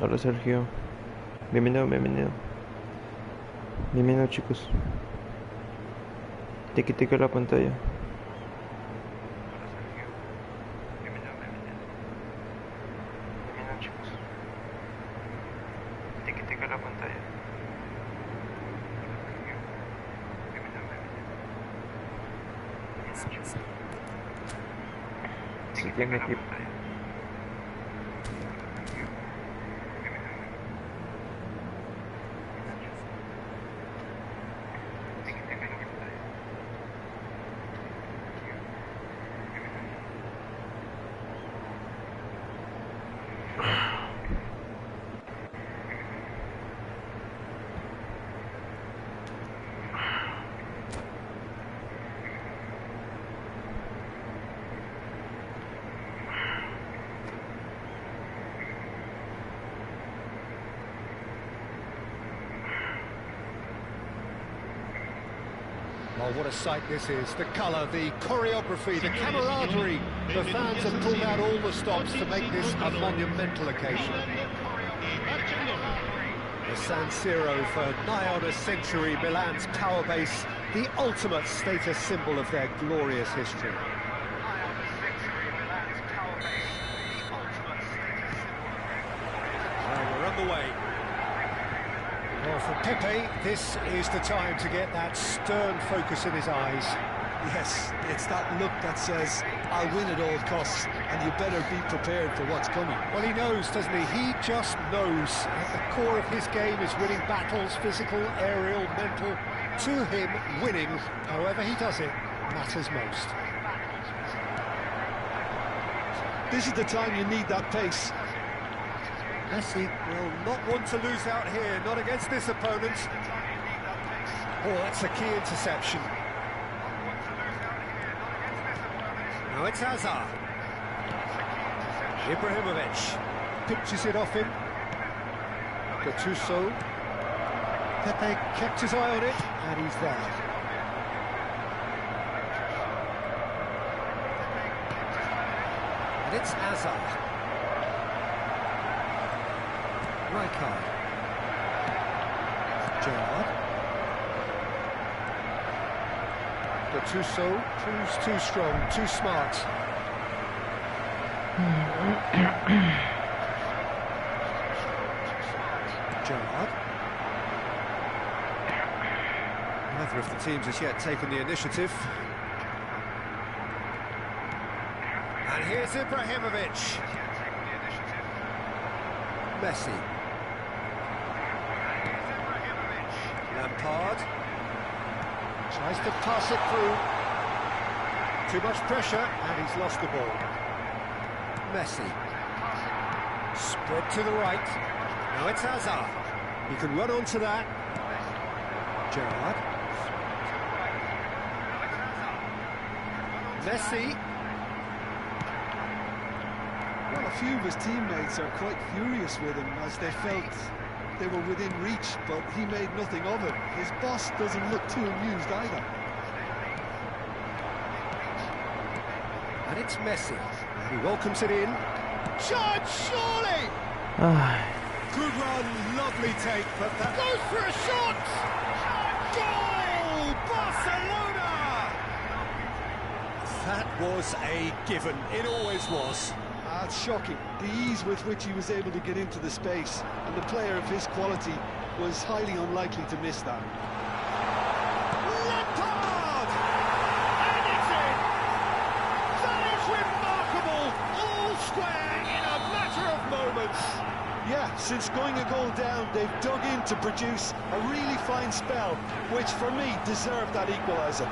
Hola Sergio, bienvenido, bienvenido. Bienvenido chicos. Te quité la pantalla. Si tiene equipo. Oh, what a sight this is. The colour, the choreography, the camaraderie. The fans have pulled out all the stops to make this a monumental occasion. The San Siro for nigh on a century, Milan's power base, the ultimate status symbol of their glorious history. Well, we're on the way. Well, for Pepe, this is the time to get that stern focus in his eyes. Yes, it's that look that says, I'll win at all costs, and you better be prepared for what's coming. Well, he knows, doesn't he? He just knows. At the core of his game is winning battles, physical, aerial, mental. To him, winning, however he does it, matters most. This is the time you need that pace. Messi will not want to lose out here, not against this opponent. Oh, that's a key interception. Now it's Hazard. Ibrahimovic pitches it off him. Gattuso. Pepe kept his eye on it, and he's there. And it's Hazard. Rijkaard. Gerrard. Gattuso proves too strong, too smart. Gerrard. Neither of the teams has yet taken the initiative. And here's Ibrahimovic. Messi. Lampard tries to pass it through. Too much pressure, and he's lost the ball. Messi. Spread to the right. Now it's Hazard. He can run onto that. Gerrard. Messi. Well, a few of his teammates are quite furious with him as they felt they were within reach, but he made nothing of it. His boss doesn't look too amused either. And it's Messi. He welcomes it in. Shot, surely! Good run, lovely take, but that goes for a shot! Goal! Barcelona! That was a given. It always was. That's shocking. The ease with which he was able to get into the space, and the player of his quality was highly unlikely to miss that. Lampard! And it's in! That is remarkable! All square in a matter of moments! Yeah, since going a goal down, they've dug in to produce a really fine spell, which for me deserved that equaliser.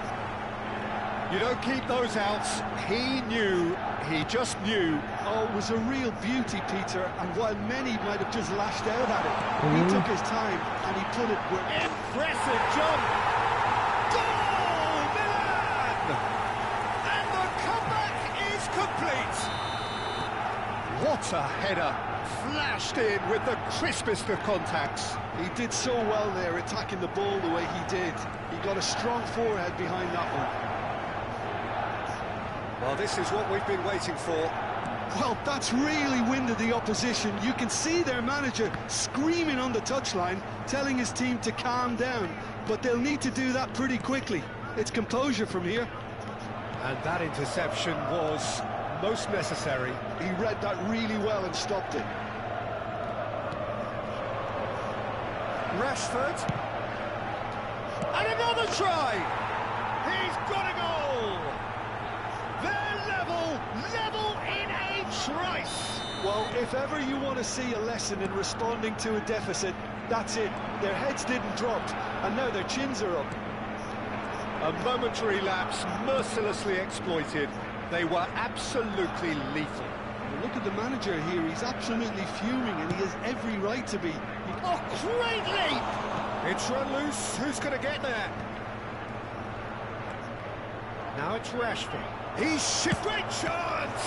You don't keep those outs. He knew, he just knew. Oh, it was a real beauty, Peter, and while many might have just lashed out at it, he took his time and he put it with... Impressive jump! Goal, Milan! And the comeback is complete! What a header! Flashed in with the crispest of contacts. He did so well there, attacking the ball the way he did. He got a strong forehead behind that one. Well, this is what we've been waiting for. Well, that's really winded the opposition. You can see their manager screaming on the touchline, telling his team to calm down. But they'll need to do that pretty quickly. It's composure from here. And that interception was most necessary. He read that really well and stopped it. Rashford. And another try! He's got a goal! They're level in a trice! Well, if ever you want to see a lesson in responding to a deficit, that's it. Their heads didn't drop, and now their chins are up. A momentary lapse mercilessly exploited. They were absolutely lethal. Well, look at the manager here. He's absolutely fuming, and he has every right to be. Oh, great leap! It's run loose. Who's going to get there? Now it's Rashford. He's shifted. Great chance!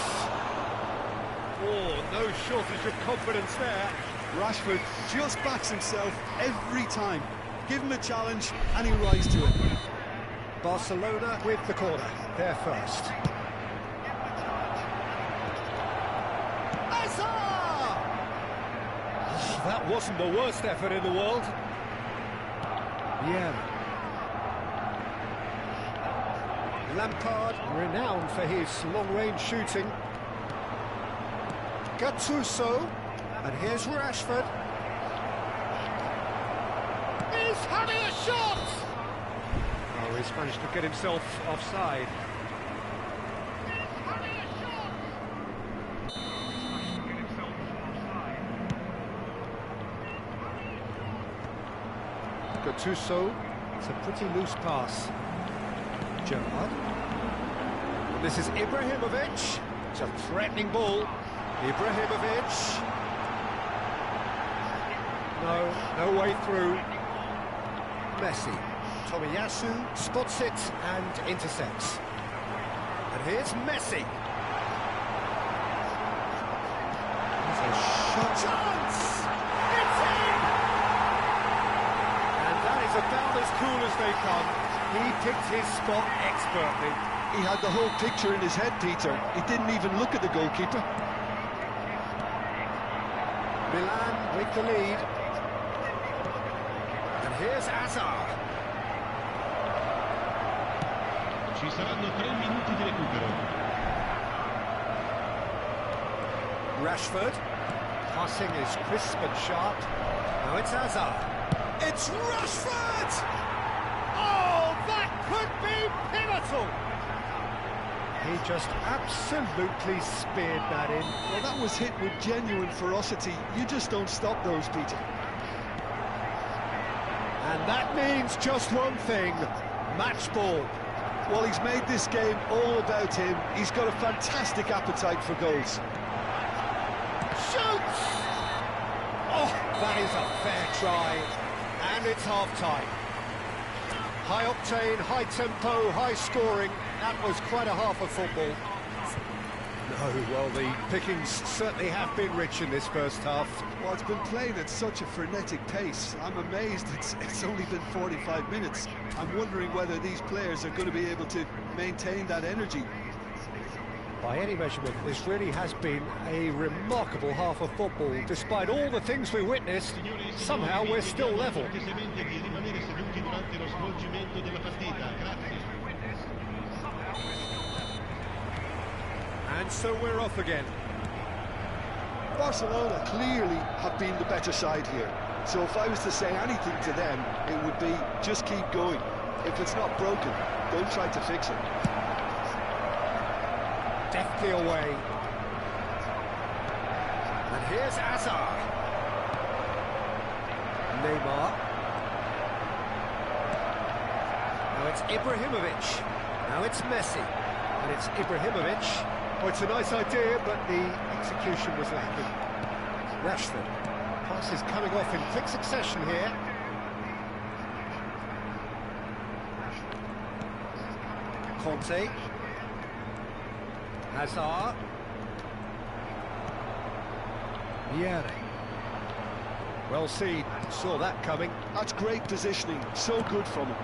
Oh, no shortage of confidence there. Rashford just backs himself every time. Give him a challenge, and he rises to it. Barcelona with the corner. They're first. That wasn't the worst effort in the world. Yeah. Lampard, renowned for his long-range shooting. Gattuso, and here's Rashford. He's having a shot! Oh, he's managed to get himself offside. Gattuso, it's a pretty loose pass. Gerrard. And this is Ibrahimovic. It's a threatening ball. Ibrahimovic. No way through. Messi. Tomiyasu spots it and intercepts. And here's Messi. There's a shot. Chance! It's in! And that is about as cool as they come. He picked his spot expertly. He had the whole picture in his head, Peter. He didn't even look at the goalkeeper. Milan with the lead. And here's Hazard. Ci saranno 3 minuti di recupero. Rashford. Passing is crisp and sharp. Now it's Hazard. It's Rashford! Oh, that could be pivotal! He just absolutely speared that in. Well, that was hit with genuine ferocity. You just don't stop those, Peter. And that means just one thing. Match ball. Well, he's made this game all about him. He's got a fantastic appetite for goals. Shoots! Oh, that is a fair try. And it's half-time. High octane, high tempo, high scoring. That was quite a half of football. No, well, the pickings certainly have been rich in this first half. Well, it's been played at such a frenetic pace. I'm amazed it's only been 45 minutes. I'm wondering whether these players are going to be able to maintain that energy. By any measurement, this really has been a remarkable half of football. Despite all the things we witnessed, somehow we're still level. And so we're off again. Barcelona clearly have been the better side here. So if I was to say anything to them, it would be just keep going. If it's not broken, don't try to fix it. Deftly away. And here's Hazard. Neymar. Now it's Ibrahimovic. Now it's Messi. And it's Ibrahimovic. Oh, it's a nice idea, but the execution was lacking. Rashford. Passes coming off in quick succession here. Conte. Hazard. Viera. Well seen, saw that coming. That's great positioning, so good from him.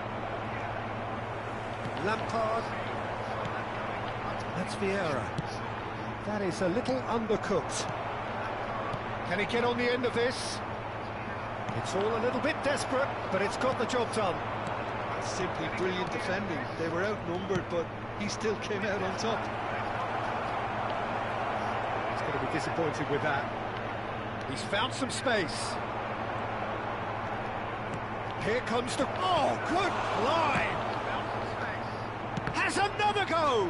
Lampard. That's Viera. That is a little undercooked. Can he get on the end of this? It's all a little bit desperate, but it's got the job done. Simply brilliant defending. They were outnumbered, but he still came out on top. He's going to be disappointed with that. He's found some space. Here comes the... Oh, good line! Has another go!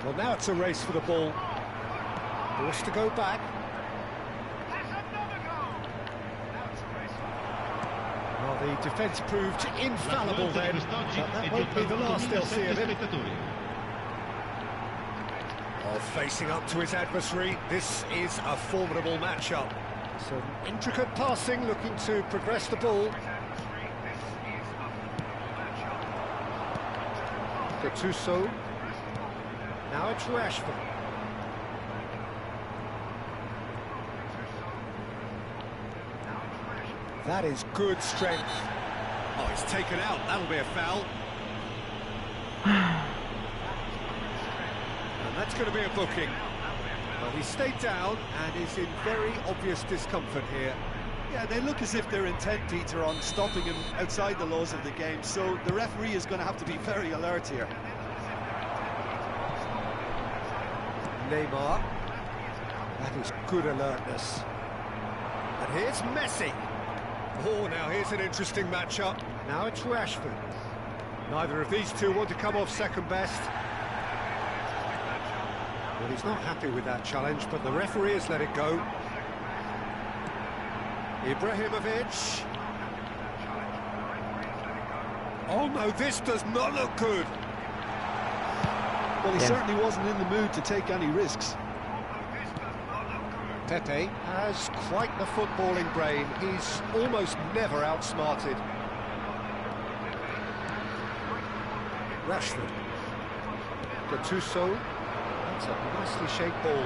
Well, now it's a race for the ball. Forced to go back. Well, the defence proved infallible then, but that won't be the last they'll see of him. Oh, facing up to his adversary, this is a formidable matchup. Some intricate passing, looking to progress the ball. Gattuso. Now it's Rashford. That is good strength. Oh, he's taken out. That'll be a foul. And that's going to be a booking. Well, he stayed down and is in very obvious discomfort here. Yeah, they look as if they're intent, Peter, on stopping him outside the laws of the game, so the referee is going to have to be very alert here. Neymar. That is good alertness. And here's Messi. Oh, now here's an interesting matchup. Now it's Rashford. Neither of these two want to come off second best. Well, he's not happy with that challenge, but the referee has let it go. Ibrahimovic. Oh no, this does not look good. Well, he certainly wasn't in the mood to take any risks. Pepe has quite the footballing brain. He's almost never outsmarted. Rashford. Gattuso. That's a nicely shaped ball.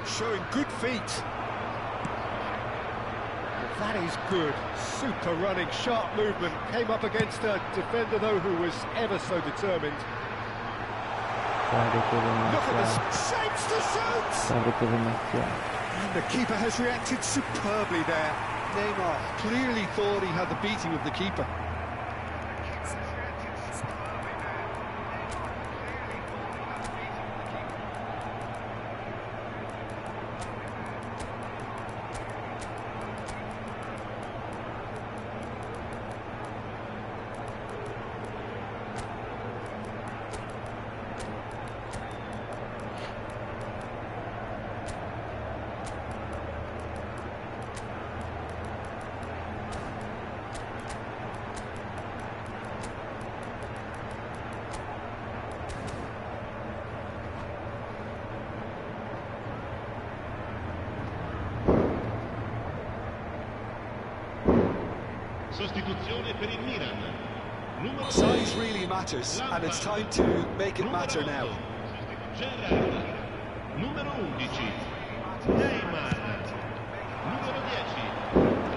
Showing good feet. That is good. Super running, sharp movement. Came up against a defender, though, who was ever so determined. Look at this. Shapes to shoot! And the keeper has reacted superbly there. Neymar clearly thought he had the beating of the keeper. Sostituzione per il Milan. Size really matters, and it's time to make it matter now. Gerrard. Numero 11. Neymar. Numero 10.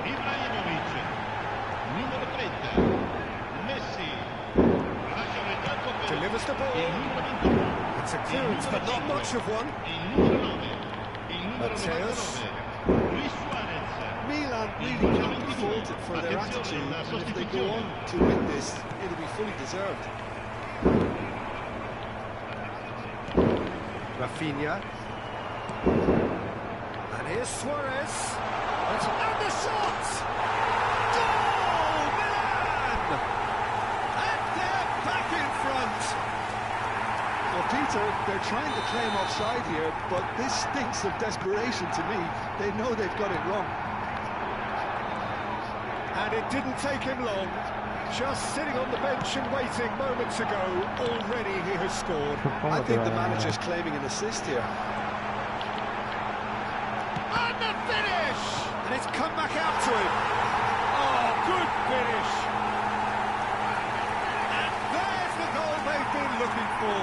Ibrahimovic. Numero 30. Messi. Lasciano il campo per Delivers the il ball. numero 21. It's a clearance, but not much of one. Il numero 9. Il numero Mateus. 99. Luis Suarez. Milan really can't be faulted for their attitude, and if they go on to win this, it'll be fully deserved. Rafinha. And here's Suarez. And the shot! Goal, Milan! And they're back in front. Well, Peter, they're trying to claim offside here, but this stinks of desperation to me. They know they've got it wrong. And it didn't take him long. Just sitting on the bench and waiting moments ago, already he has scored. I think the manager's claiming an assist here. And the finish! And it's come back out to him. Oh, good finish. And there's the goal they've been looking for.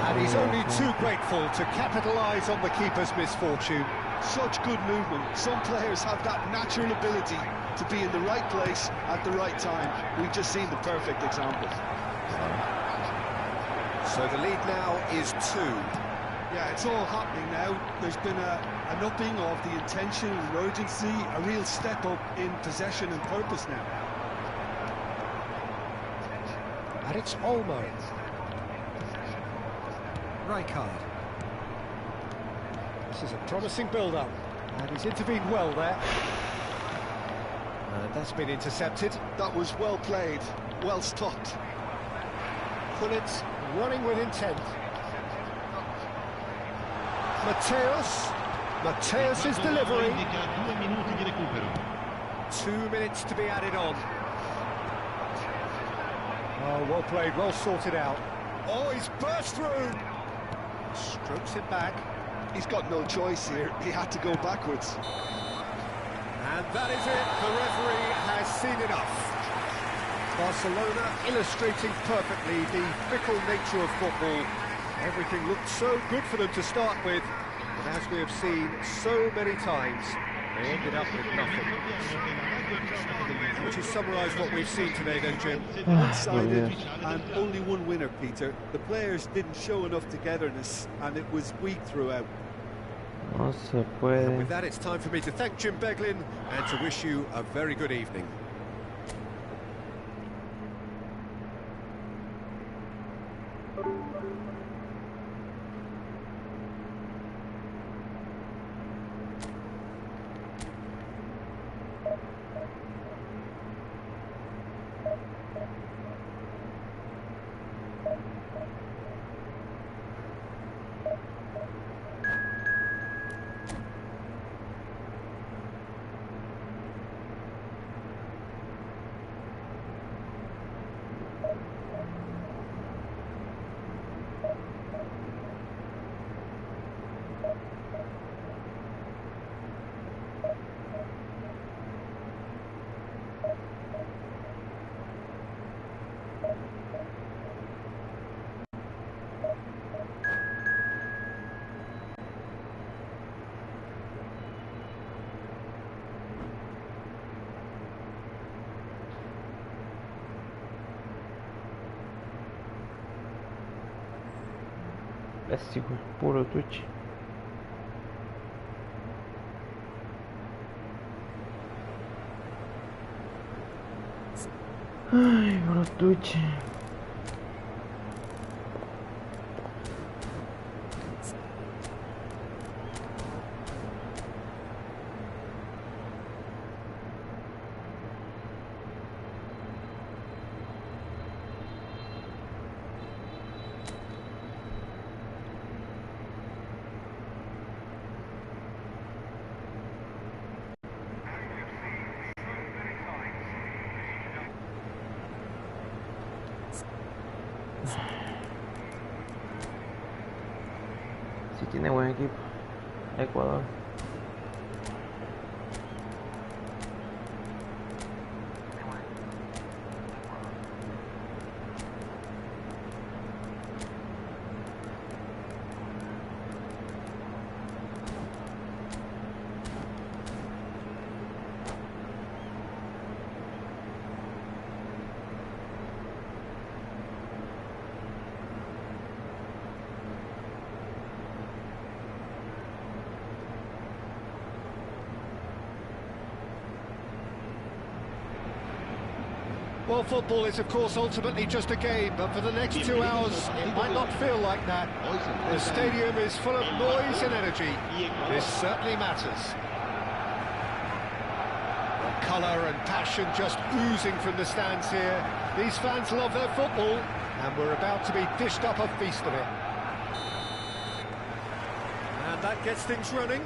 And he's only too grateful to capitalise on the keeper's misfortune. Such good movement. Some players have that natural ability to be in the right place at the right time. We've just seen the perfect example. So the lead now is 2. Yeah, it's all happening now. There's been an upping of the intention and urgency, a real step up in possession and purpose now. And it's Olmo. Rijkaard. This is a promising build-up, and he's intervened well there. And that's been intercepted. That was well played, well stopped. Gullit running with intent. Mateus' delivery. 2 minuti di recupero. 2 minutes to be added on. Oh, well played, well sorted out. Oh, he's burst through. Strokes it back. He's got no choice here. He had to go backwards. And that is it. The referee has seen enough. Barcelona illustrating perfectly the fickle nature of football. Everything looked so good for them to start with, but as we have seen so many times, they ended up with nothing. Would you summarise what we've seen today then, Jim? One-sided and only one winner, Peter. The players didn't show enough togetherness and it was weak throughout. No se And puede. with that, it's time for me to thank Jim Beglin and to wish you a very good evening. Plástico, puro Twitch. Ay, puro Twitch. Si tiene buen equipo, Ecuador. Well, football is, of course, ultimately just a game, but for the next 2 hours, it might not feel like that. The stadium is full of noise and energy. This certainly matters. The colour and passion just oozing from the stands here. These fans love their football, and we're about to be dished up a feast of it. And that gets things running.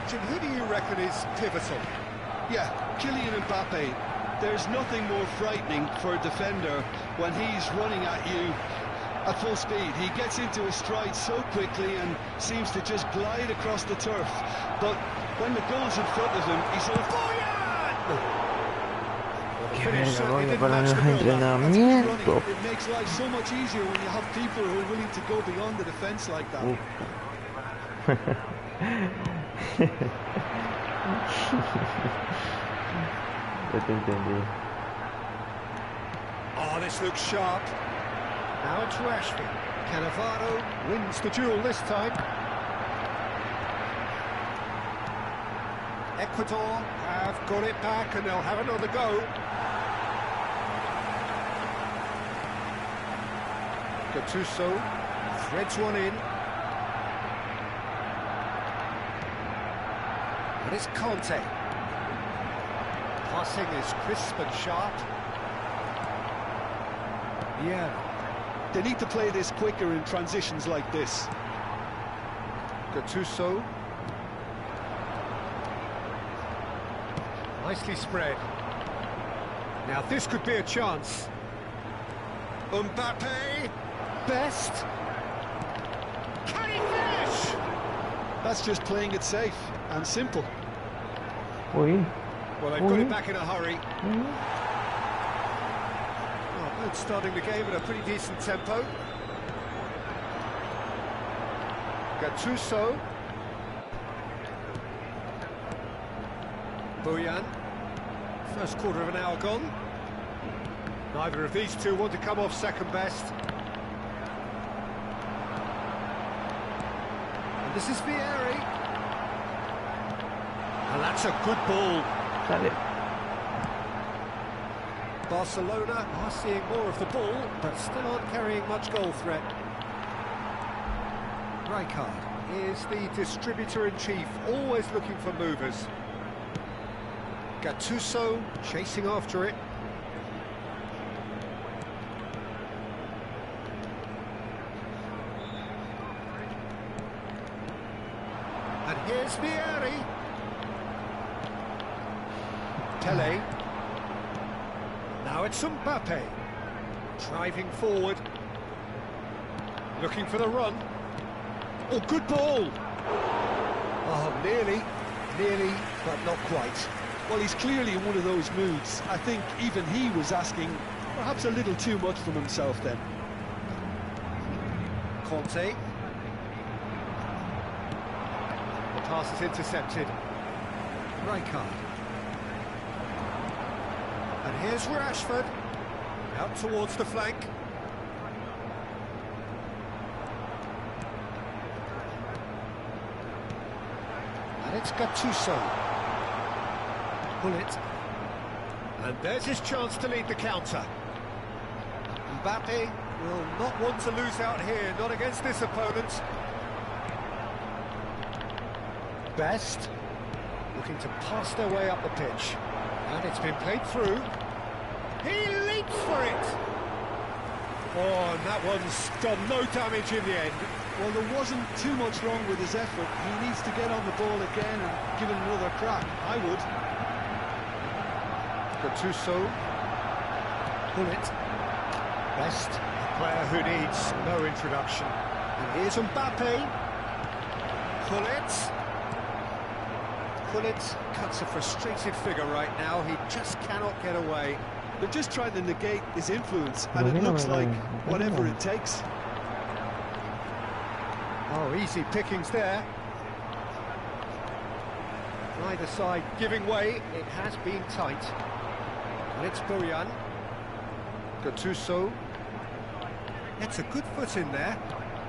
Jim, who do you reckon is pivotal? Yeah, Kylian Mbappe. There's nothing more frightening for a defender when he's running at you at full speed. He gets into his stride so quickly and seems to just glide across the turf. But when the goal's in front of him, he's all... Que verga, voy para los entrenamientos. It makes life so much easier when you have people who are willing to go beyond the defence like that. Ya te entendí. Oh, this looks sharp. Now it's Rashford. Cannavaro wins the duel this time. Ecuador have got it back and they'll have another go. Gattuso threads one in. And it's Conte. Passing is crisp and sharp. Yeah. They need to play this quicker in transitions like this. Gattuso. Nicely spread. Now this could be a chance. Mbappe. Best. Can he finish? That's just playing it safe and simple. Ui. Well, they've got it back in a hurry. Well, both starting the game at a pretty decent tempo. Gattuso. Bojan. First quarter of an hour gone. Neither of these two want to come off second best. And this is Vieri. And that's a good ball. Dale. Barcelona are seeing more of the ball, but still aren't carrying much goal threat. Rijkaard is the distributor-in-chief, always looking for movers. Gattuso chasing after it. And here's Vieri. Pele. Now it's Mbappe. Driving forward. Looking for the run. Oh, good ball. Oh, nearly, but not quite. Well, he's clearly in one of those moods. I think even he was asking perhaps a little too much from himself then. Conte. The pass is intercepted. Rijkaard. And here's Rashford. Out towards the flank. And it's Gattuso. Pull it. And there's his chance to lead the counter. Mbappe will not want to lose out here, not against this opponent. Best looking to pass their way up the pitch. And it's been played through. He leaps for it! Oh, and that one's done no damage in the end. Well, there wasn't too much wrong with his effort. He needs to get on the ball again and give it another crack. I would. Gattuso. Pull it. Best, a player who needs no introduction. And here's Mbappe. Pull it. Pull it. Cuts a frustrated figure right now. He just cannot get away. They're just trying to negate his influence, and it looks like whatever it takes. Oh, easy pickings there. Neither side giving way. It has been tight. And it's Bojan. Gattuso. It's a good foot in there.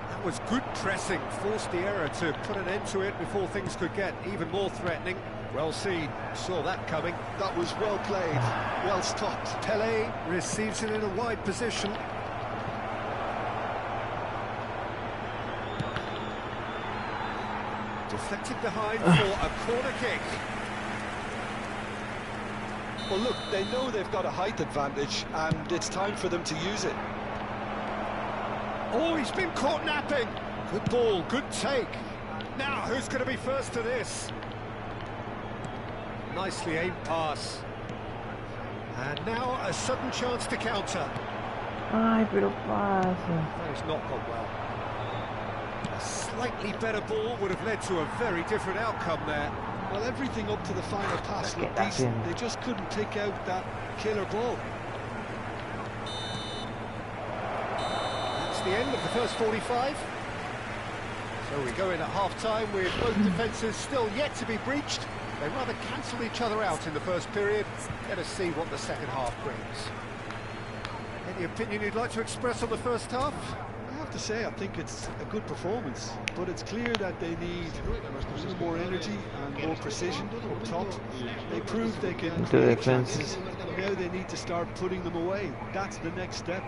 That was good pressing. Forced the error to put an end to it before things could get even more threatening. Well seen. Saw that coming. That was well played. Well stopped. Pele receives it in a wide position. Deflected behind for a corner kick. Well, look, they know they've got a height advantage, and it's time for them to use it. Oh, he's been caught napping. Good ball, good take. Now, who's going to be first to this? Nicely aimed pass. And now a sudden chance to counter. Ay, pero pasa. That has not gone well. A slightly better ball would have led to a very different outcome there. Well, everything up to the final pass looked decent. They just couldn't pick out that killer ball. That's the end of the first 45. So we go in at half-time with both defences still yet to be breached. They rather cancelled each other out in the first period. Let us see what the second half brings. Any opinion you'd like to express on the first half? I have to say, I think it's a good performance, but it's clear that they need a little more energy and more precision up top. They proved they can create chances. Now they need to start putting them away. That's the next step.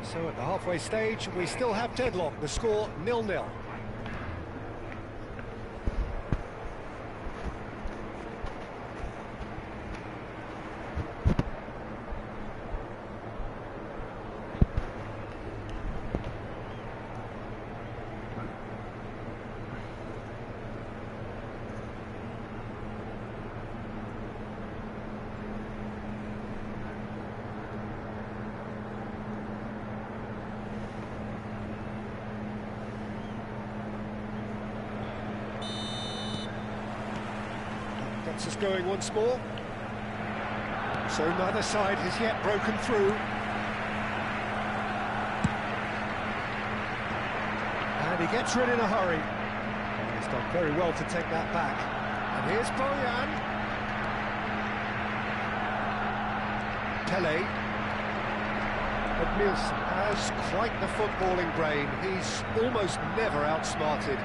So at the halfway stage, we still have deadlock. The score 0-0. Gets us going once more. So neither side has yet broken through. And he gets rid in a hurry. He's done very well to take that back. And here's Bojan. Pele. But Nielsen has quite the footballing brain. He's almost never outsmarted.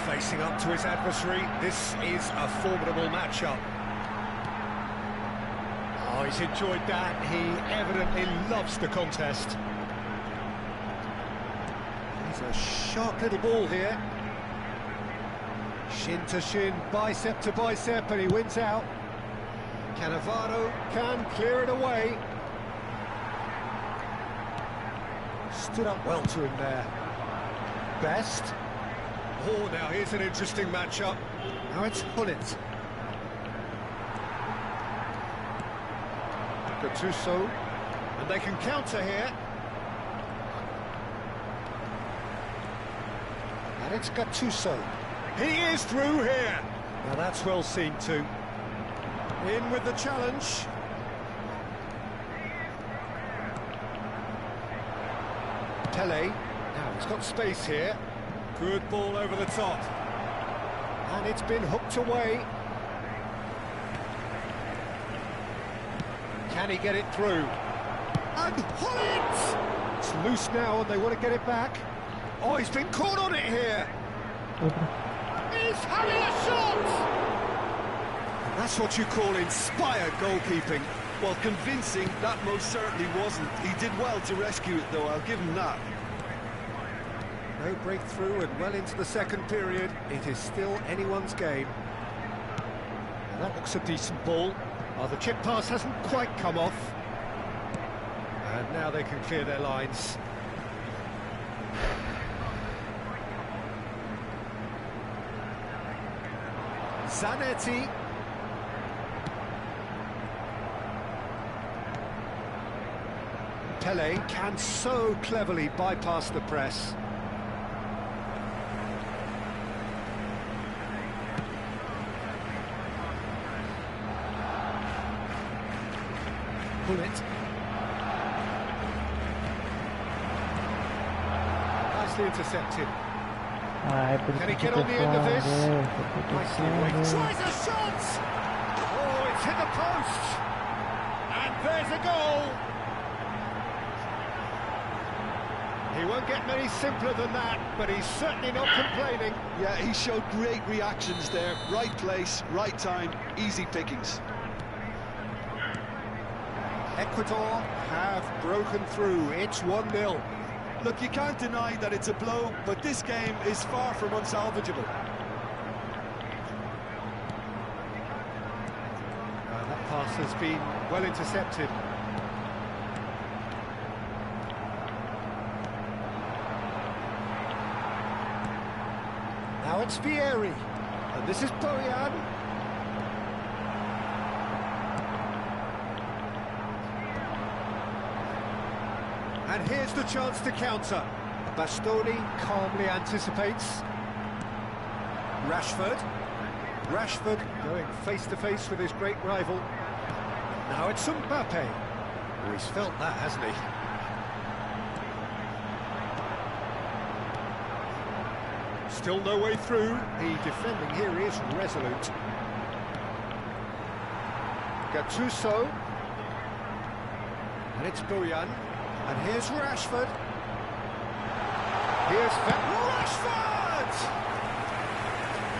Facing up to his adversary, this is a formidable matchup. Oh, he's enjoyed that. He evidently loves the contest. He's a sharp little ball here. Shin to shin, bicep to bicep, and he wins out. Cannavaro can clear it away. Stood up well to him there. Best. Oh, now here's an interesting matchup. Now it's Hullet. Gattuso. And they can counter here. And it's Gattuso. He is through here. Now that's well seen too. In with the challenge. Pele. Now he's got space here. Good ball over the top. And it's been hooked away. Can he get it through? And Hullet! It's loose now and they want to get it back. Oh, he's been caught on it here. He's having a shot! And that's what you call inspired goalkeeping. Well, convincing, that most certainly wasn't. He did well to rescue it, though, I'll give him that. No breakthrough and well into the second period. It is still anyone's game. And that looks a decent ball. Oh, the chip pass hasn't quite come off. And now they can clear their lines. Zanetti. Pele can so cleverly bypass the press. Hullet. Nicely intercepted. Can he get on the end of this? Tries a shot! Oh, it's hit the post! And there's a goal! He won't get many simpler than that, but he's certainly not complaining. Yeah, he showed great reactions there. Right place, right time, easy pickings. Ecuador have broken through. It's 1-0. Look, you can't deny that it's a blow, but this game is far from unsalvageable. That pass has been well intercepted. Now it's Vieri. And this is Bojan. And here's the chance to counter. Bastoni calmly anticipates. Rashford. Rashford going face-to-face with his great rival. Now it's Mbappe. Oh, he's felt that, hasn't he? Still no way through. The defending here is resolute. Gattuso. And it's Bouillon. And here's Rashford. Here's Rashford!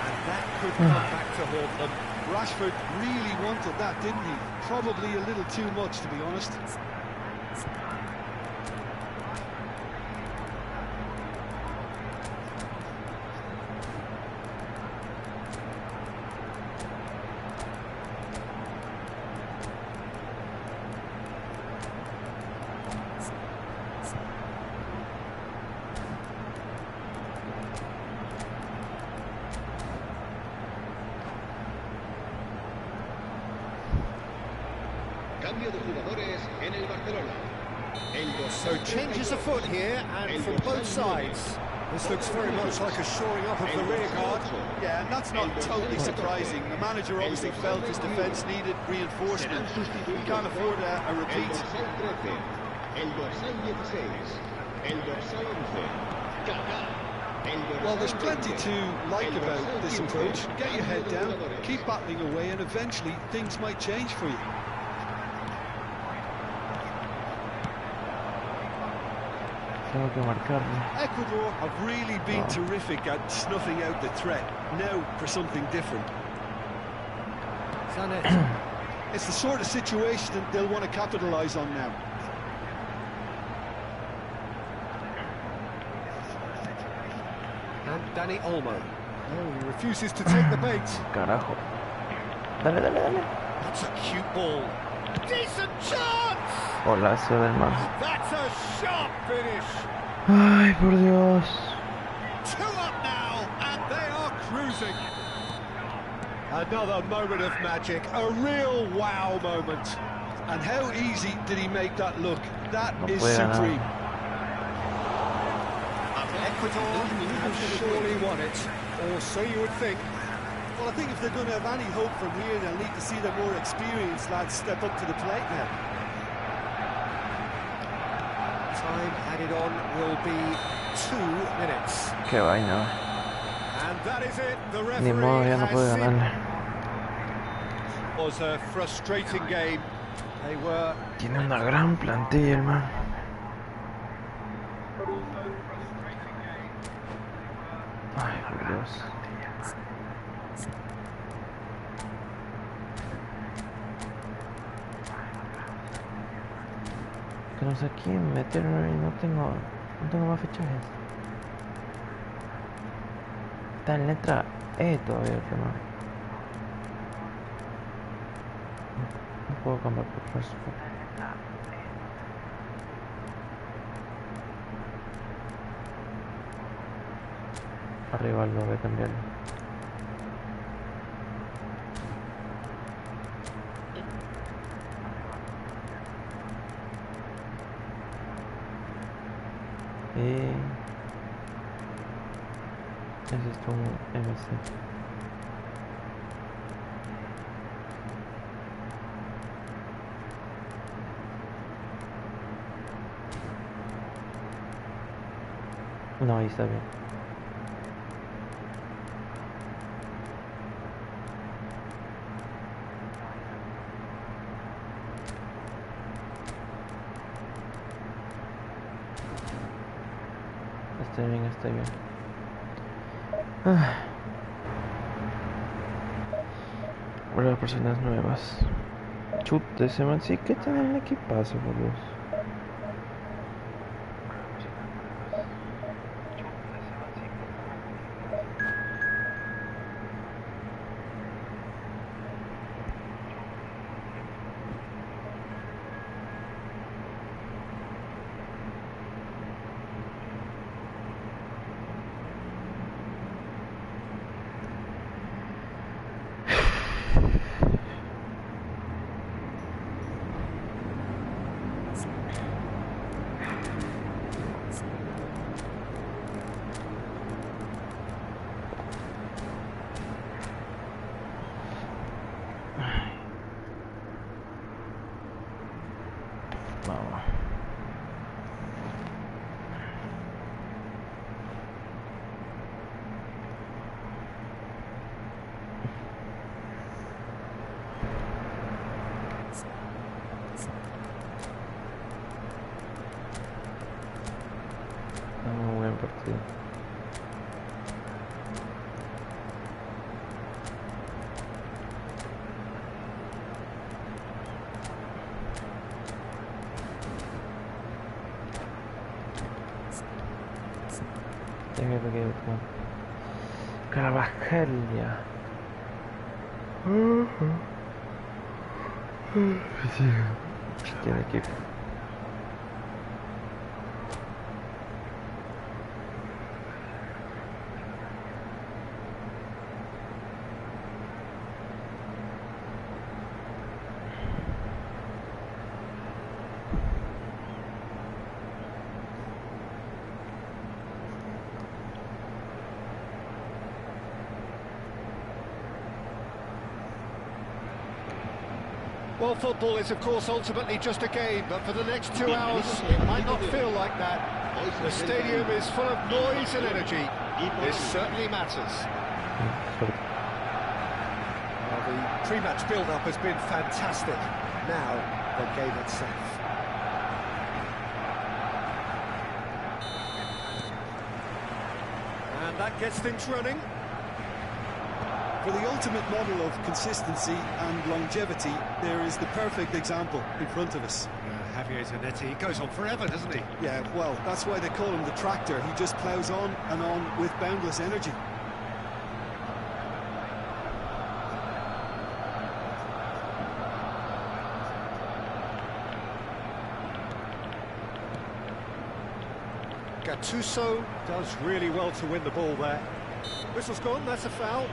And that could come back to haunt them. Rashford really wanted that, didn't he? Probably a little too much, to be honest. Cambio de jugadores en el Barcelona. So changes afoot here, and from both sides. This looks very much like a shoring up of the rear guard. Yeah, and that's not totally surprising. The manager obviously felt his defence needed reinforcement. He can't afford a repeat. El dorsal 16, el dorsal 11, cada. Well, there's plenty to like about this approach. Get your head down, keep battling away, and eventually things might change for you. Tengo que marcarlo. Ecuador have really been terrific at snuffing out the threat. Now for something different. It's the sort of situation that they'll want to capitalise on now. And Danny Olmo. Oh, he refuses to take the bait. Carajo. Dale, dale, dale. That's a cute ball. Decent chance! Golazo del man. That's a sharp finish. Ay, por Dios. 2 up now, and they are cruising. Another moment of magic, a real wow moment. And how easy did he make that look? That is puede ganar. supreme. Ecuador have surely won it, or so you would think. Well, I think if they're going to have any hope from here, they'll need to see the more experienced lads step up to the plate now. Time added on will be 2 minutes. Qué vaina. And that is it. The Ni modo, referee ya no puede has ganarle. It was a frustrating game. They were Tiene una gran plantilla el man. Ay, por Dios. Que no sé quién meter y no tengo más fichajes. Está en letra E todavía el tema. No puedo cambiar por Facebook. Arriba lo voy a cambiarlo. Necesito un MC. No, ahí está bien. Está bien, está bien. Hola, personas nuevas. Chute, ese man sí que tiene un equipazo, por Dios. Vamos. partido. Tengo que ir con Carvajal ya. Tiene que ir. Well, football is, of course, ultimately just a game, but for the next 2 hours, it might not feel like that. The stadium is full of noise and energy. This certainly matters. Well, the pre-match build-up has been fantastic. Now, the game itself. And that gets things running. For the ultimate model of consistency and longevity, there is the perfect example in front of us. Javier Zanetti goes on forever, doesn't he? Yeah, well, that's why they call him the tractor. He just ploughs on and on with boundless energy. Gattuso does really well to win the ball there. Whistle's gone, that's a foul.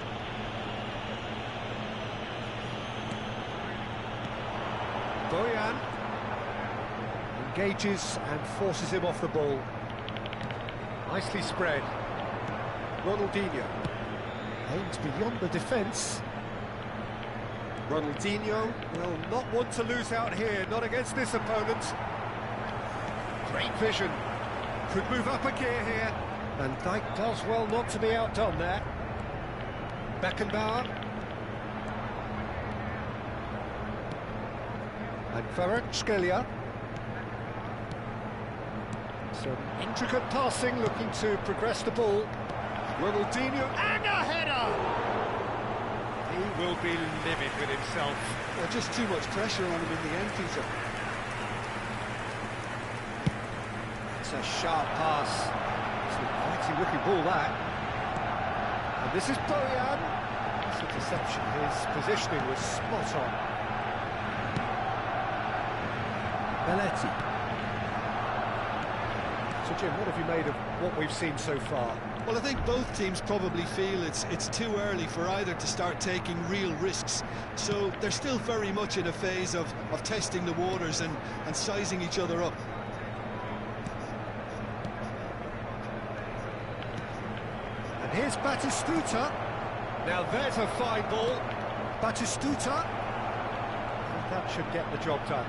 Boyan engages and forces him off the ball. Nicely spread. Ronaldinho aims beyond the defence. Ronaldinho will not want to lose out here, not against this opponent. Great vision. Could move up a gear here. And Dijk does well not to be outdone there. Beckenbauer. And Kvaratskhelia. Some intricate passing, looking to progress the ball. Ronaldinho, and a header! He will be livid with himself. Just too much pressure on him in the end, Peter. It's a sharp pass. It's a mighty looking ball, that. And this is Boyan. It's a deception. His positioning was spot on. Belletti. So Jim, what have you made of what we've seen so far? Well, I think both teams probably feel it's too early for either to start taking real risks. So they're still very much in a phase of testing the waters and sizing each other up. And here's Batistuta. Now there's a fine ball. Batistuta. And that should get the job done.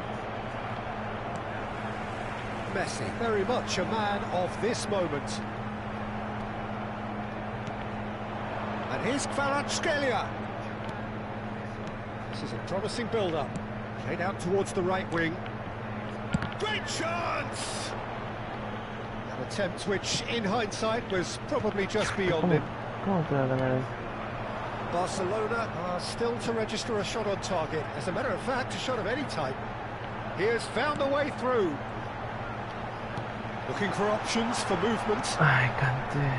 Messi, very much a man of this moment. And here's Kvaratskhelia. This is a promising build-up. Played out towards the right wing. Great chance! An attempt which, in hindsight, was probably just beyond him. Barcelona are still to register a shot on target. As a matter of fact, a shot of any type. He has found a way through. Looking for options for movement. Ay, Kanté.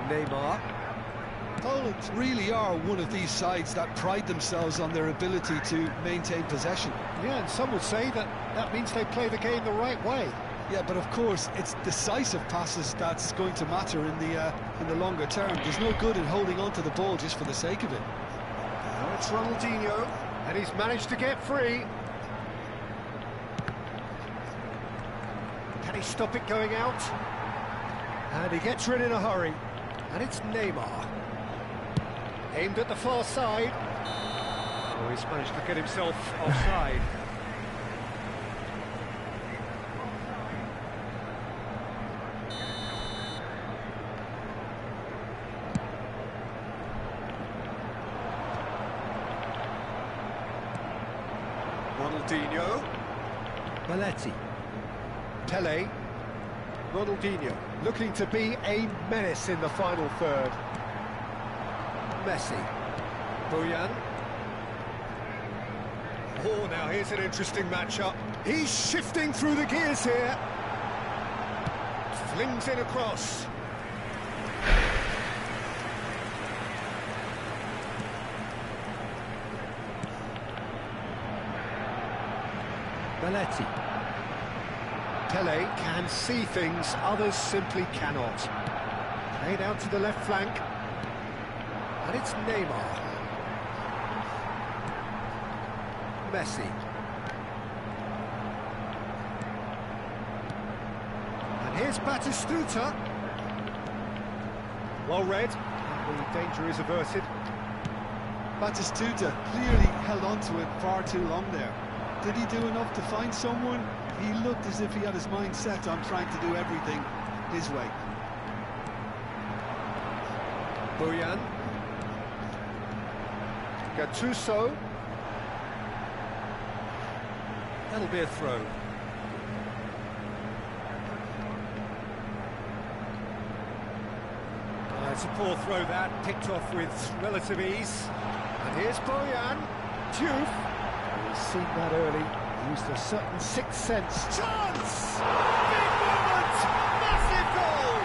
Neymar. Poland really are one of these sides that pride themselves on their ability to maintain possession. Yeah, and some would say that that means they play the game the right way. Yeah, but of course, it's decisive passes that's going to matter in the longer term. There's no good in holding on to the ball just for the sake of it. Now it's Ronaldinho, and he's managed to get free. Can he stop it going out? And he gets rid in a hurry. And it's Neymar. Aimed at the far side. Oh, he's managed to get himself offside. Ronaldinho. Belletti. Pele. Ronaldinho looking to be a menace in the final third. Messi. Boyan. Oh, now here's an interesting matchup. He's shifting through the gears here. Flings in across. Belletti. Pele can see things others simply cannot. Played out to the left flank. And it's Neymar. Messi. And here's Batistuta. Well read. And the danger is averted. Batistuta clearly held on to it far too long there. Did he do enough to find someone? He looked as if he had his mind set on trying to do everything his way. Boyan. Gattuso. That'll be a throw. It's a poor throw that, picked off with relative ease. And here's Boyan. Diouf. He's seen that early. Used a certain sixth sense. Chance! Big moment! Massive goal!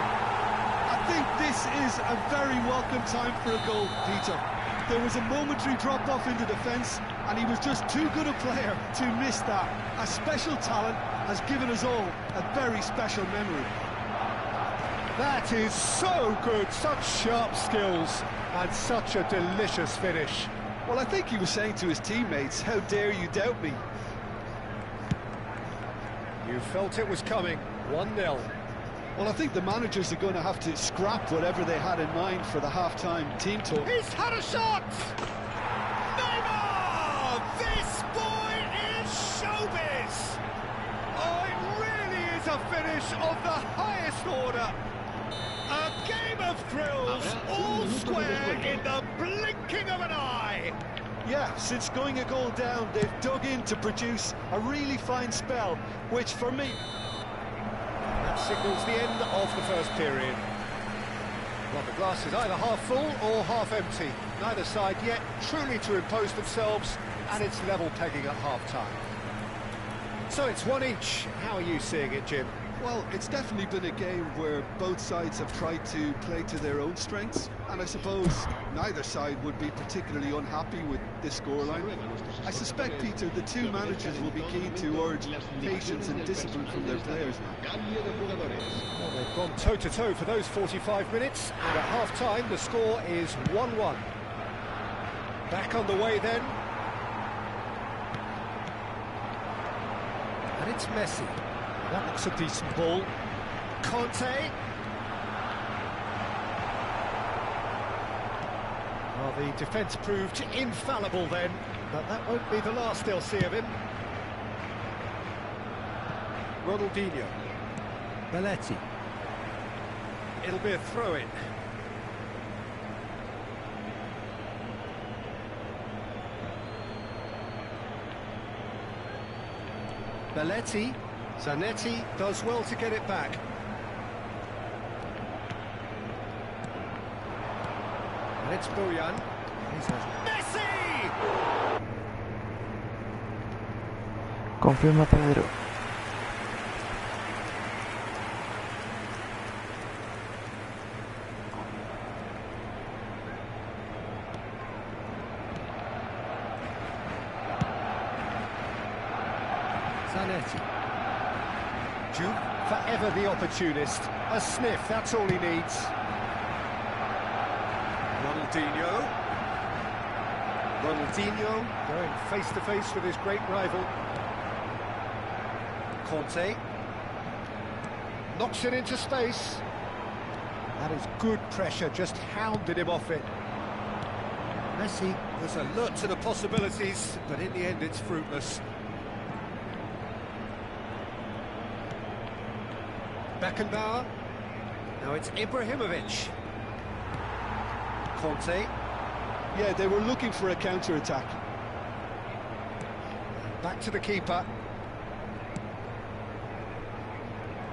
I think this is a very welcome time for a goal, Peter. There was a momentary drop-off into defence, and he was just too good a player to miss that. A special talent has given us all a very special memory. That is so good, such sharp skills, and such a delicious finish. Well, I think he was saying to his teammates, how dare you doubt me? You felt it was coming, 1-0. Well, I think the managers are going to have to scrap whatever they had in mind for the half-time team talk. He's had a shot! Neymar! This boy is showbiz! Oh, it really is a finish of the highest order. A game of thrills, all square in the blinking of an eye. Yeah, since going a goal down, they've dug in to produce a really fine spell, which for me... That signals the end of the first period. Well, the glass is either half full or half empty. Neither side yet truly to impose themselves, and it's level pegging at half-time. So it's one each. How are you seeing it, Jim? Well, it's definitely been a game where both sides have tried to play to their own strengths, and I suppose neither side would be particularly unhappy with this scoreline. I suspect, Peter, the two managers will be keen to urge patience and discipline from their players now. Well, they've gone toe-to-toe for those 45 minutes, and at half-time the score is 1-1. Back on the way then. And it's Messi. That looks a decent ball. Conte. Well, the defence proved infallible then, but that won't be the last they'll see of him. Ronaldinho. Belletti. It'll be a throw-in. Belletti. Zanetti does well to get it back. And it's Boyan. Messi! Confirma Pedro. Zanetti. Diouf, forever the opportunist. A sniff, that's all he needs. Ronaldinho. Ronaldinho going face-to-face with his great rival. Conte. Knocks it into space. That is good pressure, just hounded him off it. Messi was alert to the possibilities, but in the end it's fruitless. Beckenbauer. Now it's Ibrahimovic. Conte. Yeah, they were looking for a counter-attack. Back to the keeper.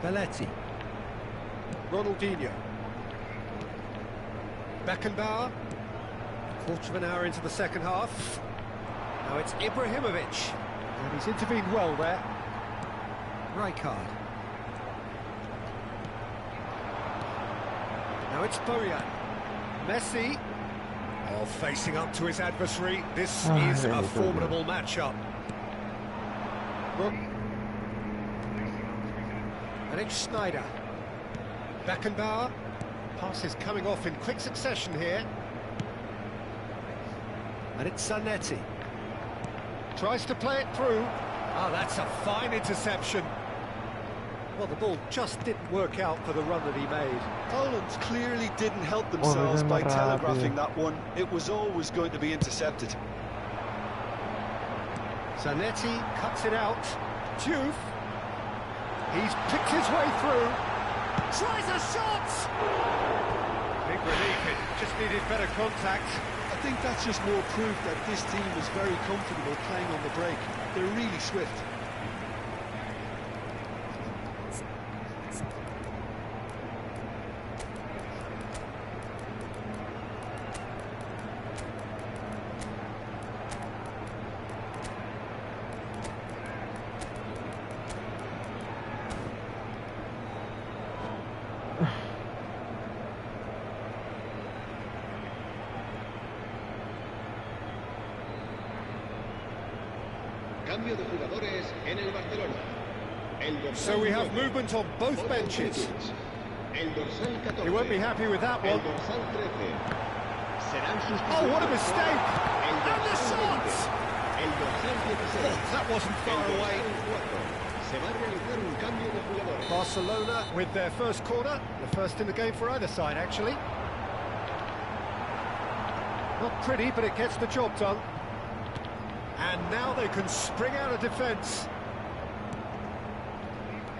Belletti. Ronaldinho. Beckenbauer. Quarter of an hour into the second half. Now it's Ibrahimovic. And he's intervened well there. Rijkaard. Now it's Bojan. Messi. Oh, facing up to his adversary. This is a formidable matchup. And it's Schneider. Beckenbauer. Passes coming off in quick succession here. And it's Zanetti. Tries to play it through. Ah, that's a fine interception. Well, the ball just didn't work out for the run that he made. Poland clearly didn't help themselves by telegraphing that one. It was always going to be intercepted. Zanetti cuts it out. Diouf. He's picked his way through. Tries a shot! Big relief, it just needed better contact. I think that's just more proof that this team is very comfortable playing on the break. They're really swift. Cambio de jugadores en el Barcelona. So we have movement on both benches. You won't be happy with that one. Oh, what a mistake! And the shot! That wasn't far away. Barcelona with their first corner, the first in the game for either side, actually. Not pretty, but it gets the job done. And now they can spring out of defence.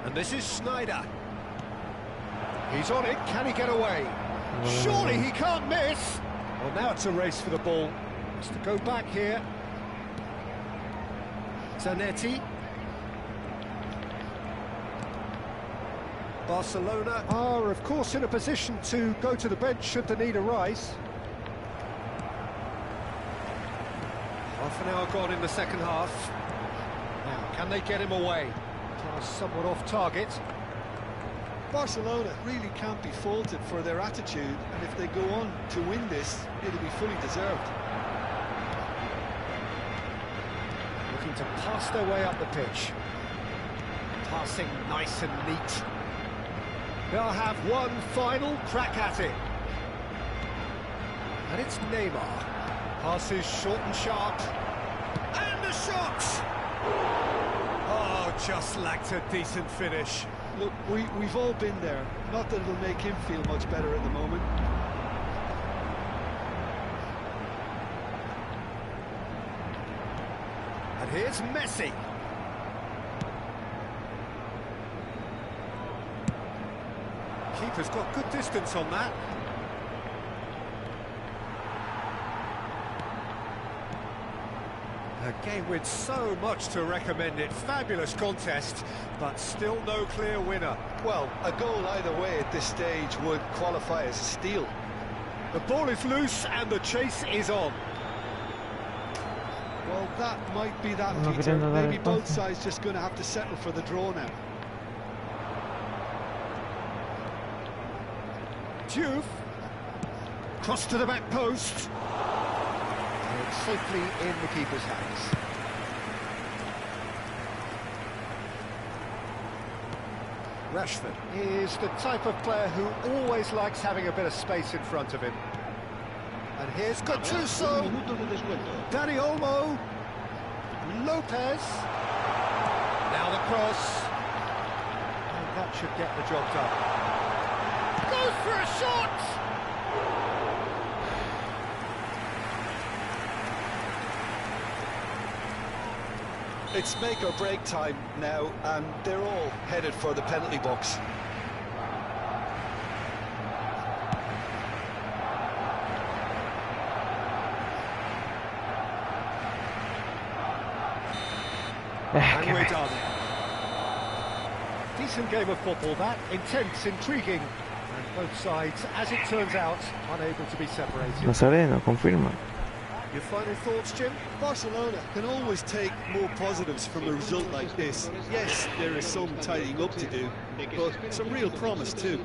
And this is Schneider. He's on it, can he get away? Surely he can't miss! Well, now it's a race for the ball. It's to go back here. Zanetti. Barcelona are, of course, in a position to go to the bench should the need arise. Half an hour gone in the second half. Now, can they get him away? Pass somewhat off target. Barcelona really can't be faulted for their attitude, and if they go on to win this, it'll be fully deserved. Looking to pass their way up the pitch. Passing nice and neat. They'll have one final crack at it. And it's Neymar. Passes short and sharp. And the shot! Oh, just lacked a decent finish. Look, we've all been there. Not that it'll make him feel much better at the moment. And here's Messi. Keeper's got good distance on that. A game with so much to recommend it. Fabulous contest, but still no clear winner. Well, a goal either way at this stage would qualify as a steal. The ball is loose and the chase is on. Well, that might be that, Peter. Maybe both sides just going to have to settle for the draw now. Diouf. Cross to the back post. And it's safely in the keeper's hands. Rashford is the type of player who always likes having a bit of space in front of him. And here's Gattuso. Dani Olmo. Lopez. Now the cross. And that should get the job done. Goes for a shot! It's make or break time now, and they're all headed for the penalty box. And we're done. Decent game of football, that. Intense, intriguing, And both sides, as it turns out, unable to be separated. Nazareno, confirma. Your final thoughts, Jim? Barcelona can always take more positives from a result like this. Yes, there is some tidying up to do, but some real promise too.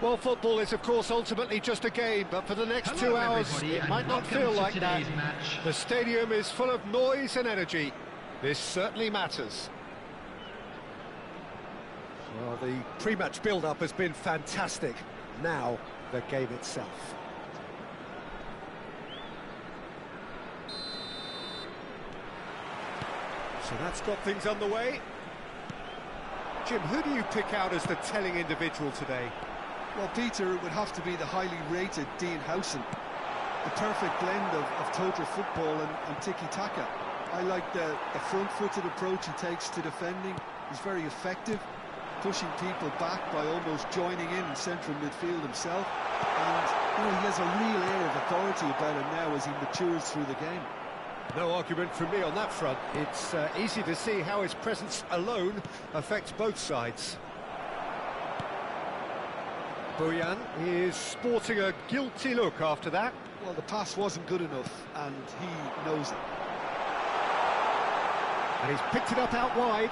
Well, football is, of course, ultimately just a game, but for the next 2 hours, it might not feel like that. The stadium is full of noise and energy. This certainly matters. Well, the pre-match build-up has been fantastic. Now, the game itself. So that's got things underway. Jim, who do you pick out as the telling individual today? Well, Peter, it would have to be the highly rated Dean Howson. The perfect blend of total football and tiki-taka. I like the front-footed approach he takes to defending. He's very effective, pushing people back by almost joining in central midfield himself. And, you know, he has a real air of authority about him now as he matures through the game. No argument from me on that front. It's easy to see how his presence alone affects both sides. Bojan is sporting a guilty look after that. Well, the pass wasn't good enough, and he knows it. And he's picked it up out wide.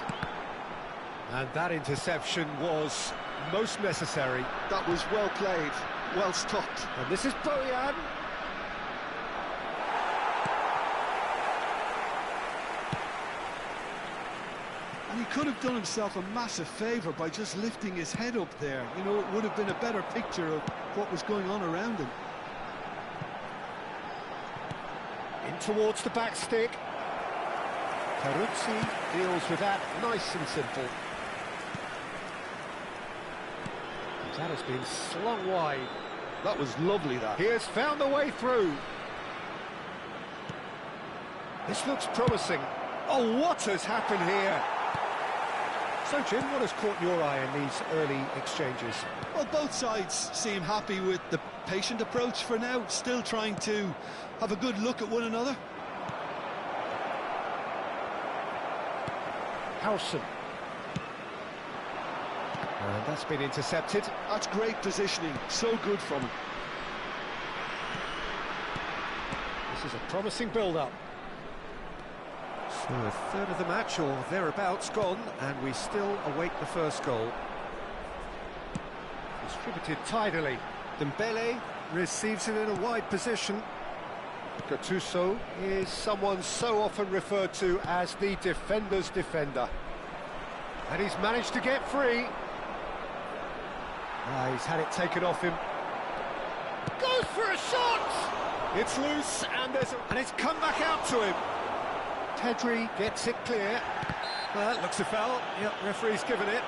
And that interception was most necessary. That was well played, well stopped. And this is Bojan. And he could have done himself a massive favour by just lifting his head up there. You know, it would have been a better picture of what was going on around him. In towards the back stick. Peruzzi deals with that nice and simple. That has been slung wide. That was lovely, that. He has found the way through. This looks promising. Oh, what has happened here? So, Jim, what has caught your eye in these early exchanges? Well, both sides seem happy with the patient approach for now, still trying to have a good look at one another. Howson. And that's been intercepted. That's great positioning, so good from him. This is a promising build-up. So a third of the match or thereabouts gone, and we still await the first goal. Distributed tidily. Dembele receives it in a wide position. Gattuso is someone so often referred to as the defender's defender. And he's managed to get free. He's had it taken off him. Goes for a shot! It's loose, and and it's come back out to him. Pedri gets it clear. Well, that looks a foul. Yep, referee's given it.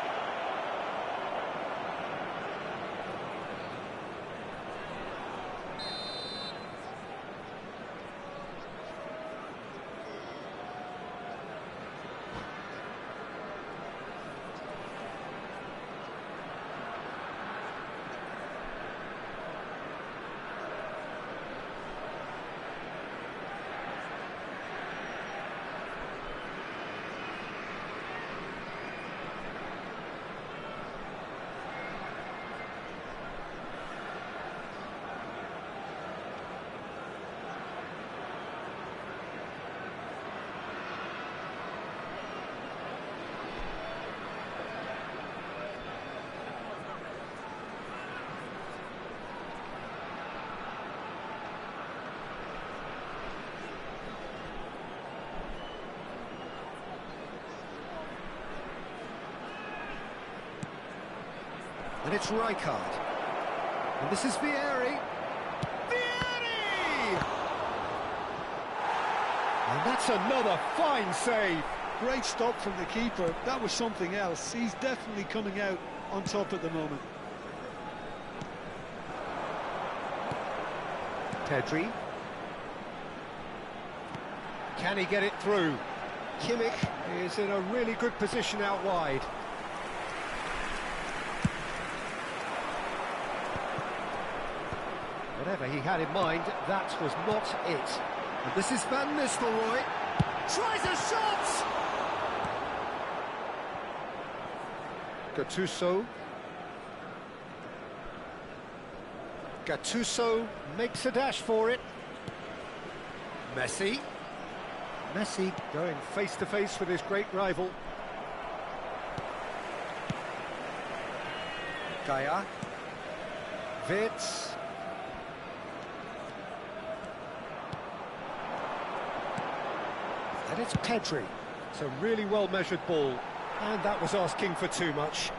And it's Rijkaard. And this is Vieri. Vieri! And that's another fine save. Great stop from the keeper. That was something else. He's definitely coming out on top at the moment. Pedri. Can he get it through? Kimmich is in a really good position out wide. Whatever he had in mind, that was not it. And this is Van Nistelrooy. Tries a shot! Gattuso. Gattuso makes a dash for it. Messi. Messi going face to face with his great rival. Gaia. Wirtz. And it's Pedri. It's a really well-measured ball, and that was asking for too much.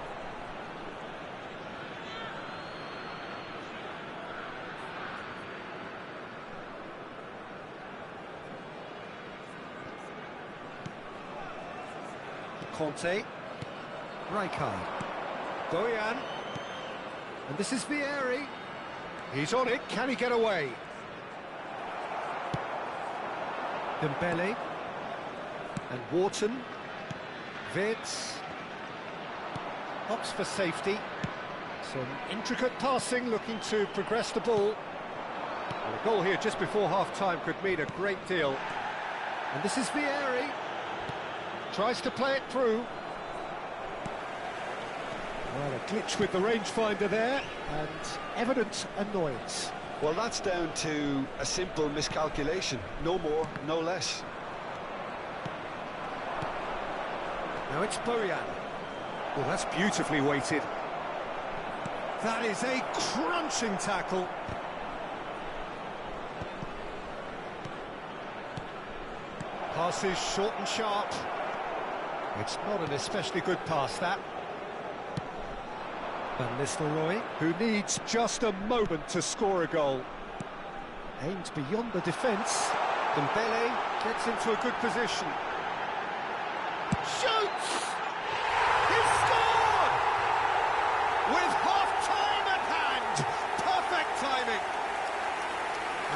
Conte. Rijkaard. Bojan. And this is Vieri. He's on it. Can he get away? Dembele. And Wharton. Wirtz. Opts for safety. Some intricate passing, looking to progress the ball. And a goal here just before half-time could mean a great deal. And this is Vieri. Tries to play it through. Well, a glitch with the rangefinder there, and evident annoyance. Well, that's down to a simple miscalculation. No more, no less. Now it's Bojan. Well, that's beautifully weighted. That is a crunching tackle. Passes short and sharp. It's not an especially good pass, that. Van Nistelrooy, who needs just a moment to score a goal. Aims beyond the defence. Dembele gets into a good position. Shoots! He's scored! With half-time at hand! Perfect timing!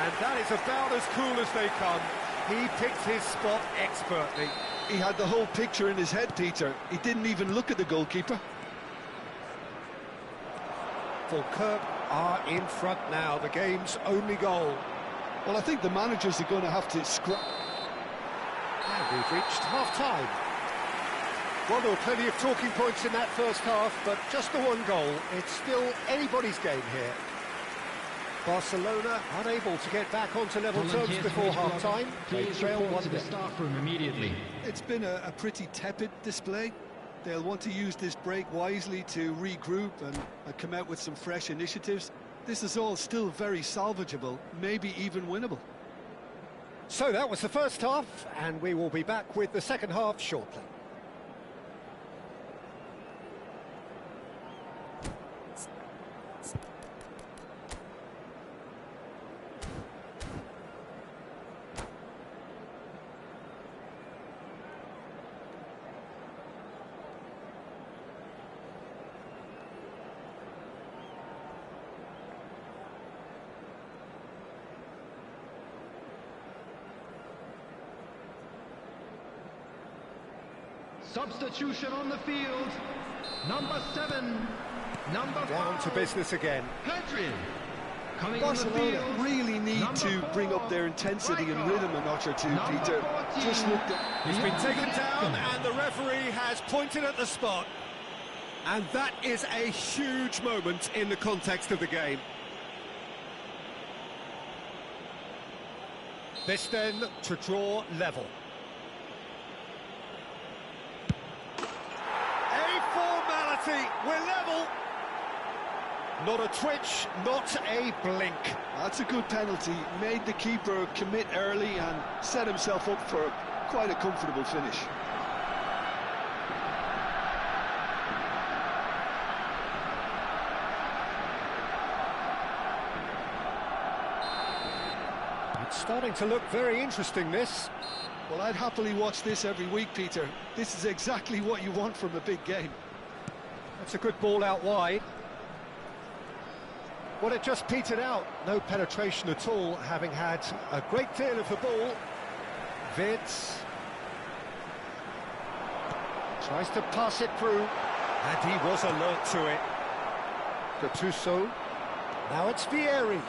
And that is about as cool as they come. He picked his spot expertly. He had the whole picture in his head, Peter. He didn't even look at the goalkeeper. Falkirk are in front now, the game's only goal. Well, I think the managers are going to have to scrap. And we've reached half-time. Well, there were plenty of talking points in that first half, but just the one goal. It's still anybody's game here. Barcelona unable to get back onto level terms before half-time. They trail 1-0. It's been a pretty tepid display. They'll want to use this break wisely to regroup and come out with some fresh initiatives. This is all still very salvageable, maybe even winnable. So that was the first half, and we will be back with the second half shortly. Substitution on the field. Number 7. Number 5. Down to business again. Hadrian. Coming Barcelona on the field. really need to bring up their intensity and rhythm a notch or two, Peter. Just looked at... He's been taken down and the referee has pointed at the spot. And that is a huge moment in the context of the game. This then to draw level. We're level. Not a twitch, not a blink. That's a good penalty. Made the keeper commit early and set himself up for quite a comfortable finish. It's starting to look very interesting, this. Well, I'd happily watch this every week, Peter. This is exactly what you want from a big game. That's a good ball out wide. Well, it just petered out. No penetration at all, having had a great deal of the ball. Vids tries to pass it through, and he was alert to it. Gattuso. Now it's Vieri.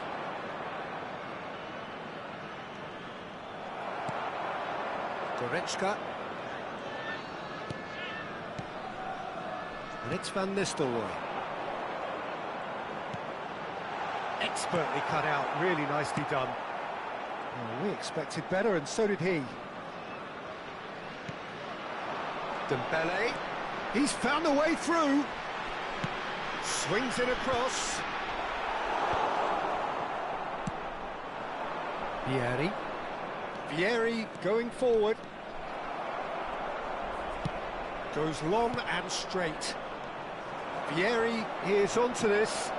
Goretzka. And it's Van Nistelrooy. Expertly cut out, really nicely done. Oh, we expected better, and so did he. Dembele. He's found a way through. Swings it across. Vieri. Vieri going forward. Goes long and straight. Vieri is onto this.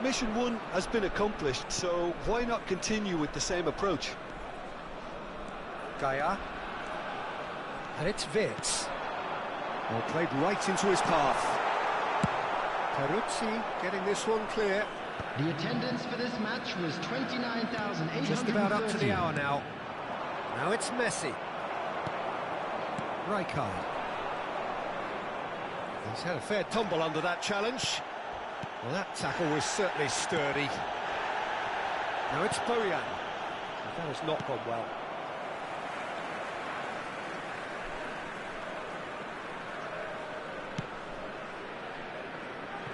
Mission 1 has been accomplished, so why not continue with the same approach? Gaia. And it's Vids. Well, played right into his path. Peruzzi getting this one clear. The attendance for this match was 29,830. Just about up to the hour now. Now it's Messi. Rijkaard. He's had a fair tumble under that challenge. Well, that tackle was certainly sturdy. Now it's Bojan. That has not gone well.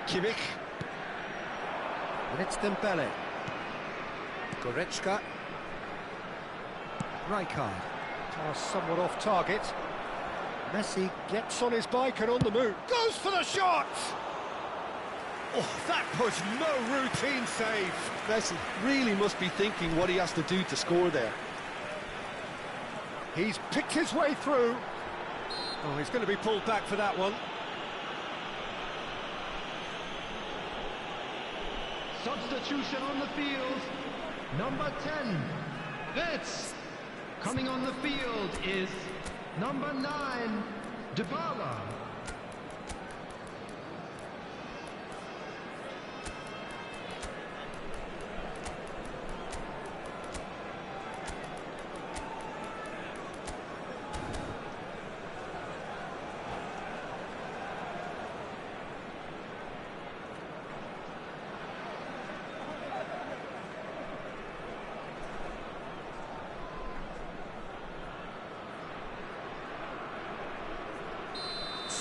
Kimmich. And it's Dembele. Goretzka. Rijkaard. Pass somewhat off target. Messi gets on his bike and on the move. Goes for the shot! Oh, that was no routine save. Messi really must be thinking what he has to do to score there. He's picked his way through. Oh, he's going to be pulled back for that one. Substitution on the field. Number 10. Vitz. Coming on the field is number 9. Dybala.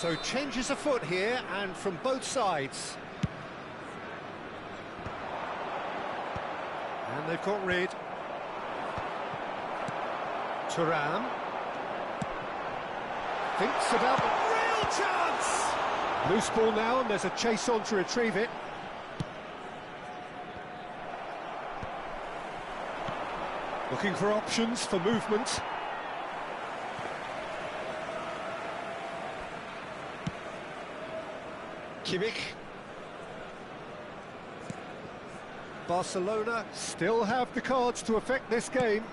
So changes afoot here, and from both sides. And they've got rid. Thuram. Thinks about the real chance! Loose ball now, and there's a chase on to retrieve it. Looking for options for movement. Kimmich. Barcelona still have the cards to affect this game.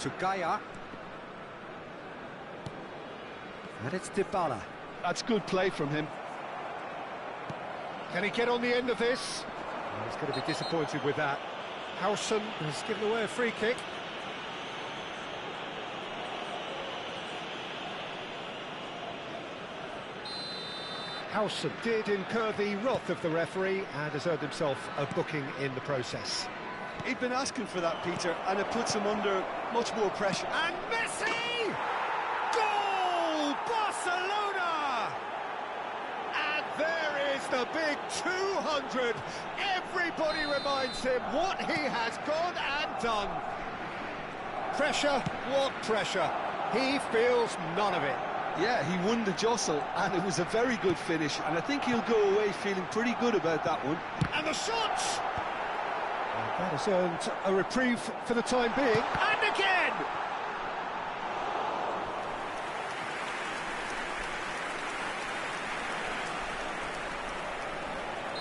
To Gaia. And it's Dybala. That's good play from him. Can he get on the end of this? Oh, he's going to be disappointed with that. Howson has given away a free kick. Howson did incur the wrath of the referee and has earned himself a booking in the process. He'd been asking for that, Peter, and it puts him under much more pressure. And Messi! Goal! Barcelona! And there is the big 200. Everybody reminds him what he has gone and done. Pressure, what pressure? He feels none of it. Yeah, he won the jostle, and it was a very good finish, and I think he'll go away feeling pretty good about that one. And the shot! That has earned a reprieve for the time being. And again!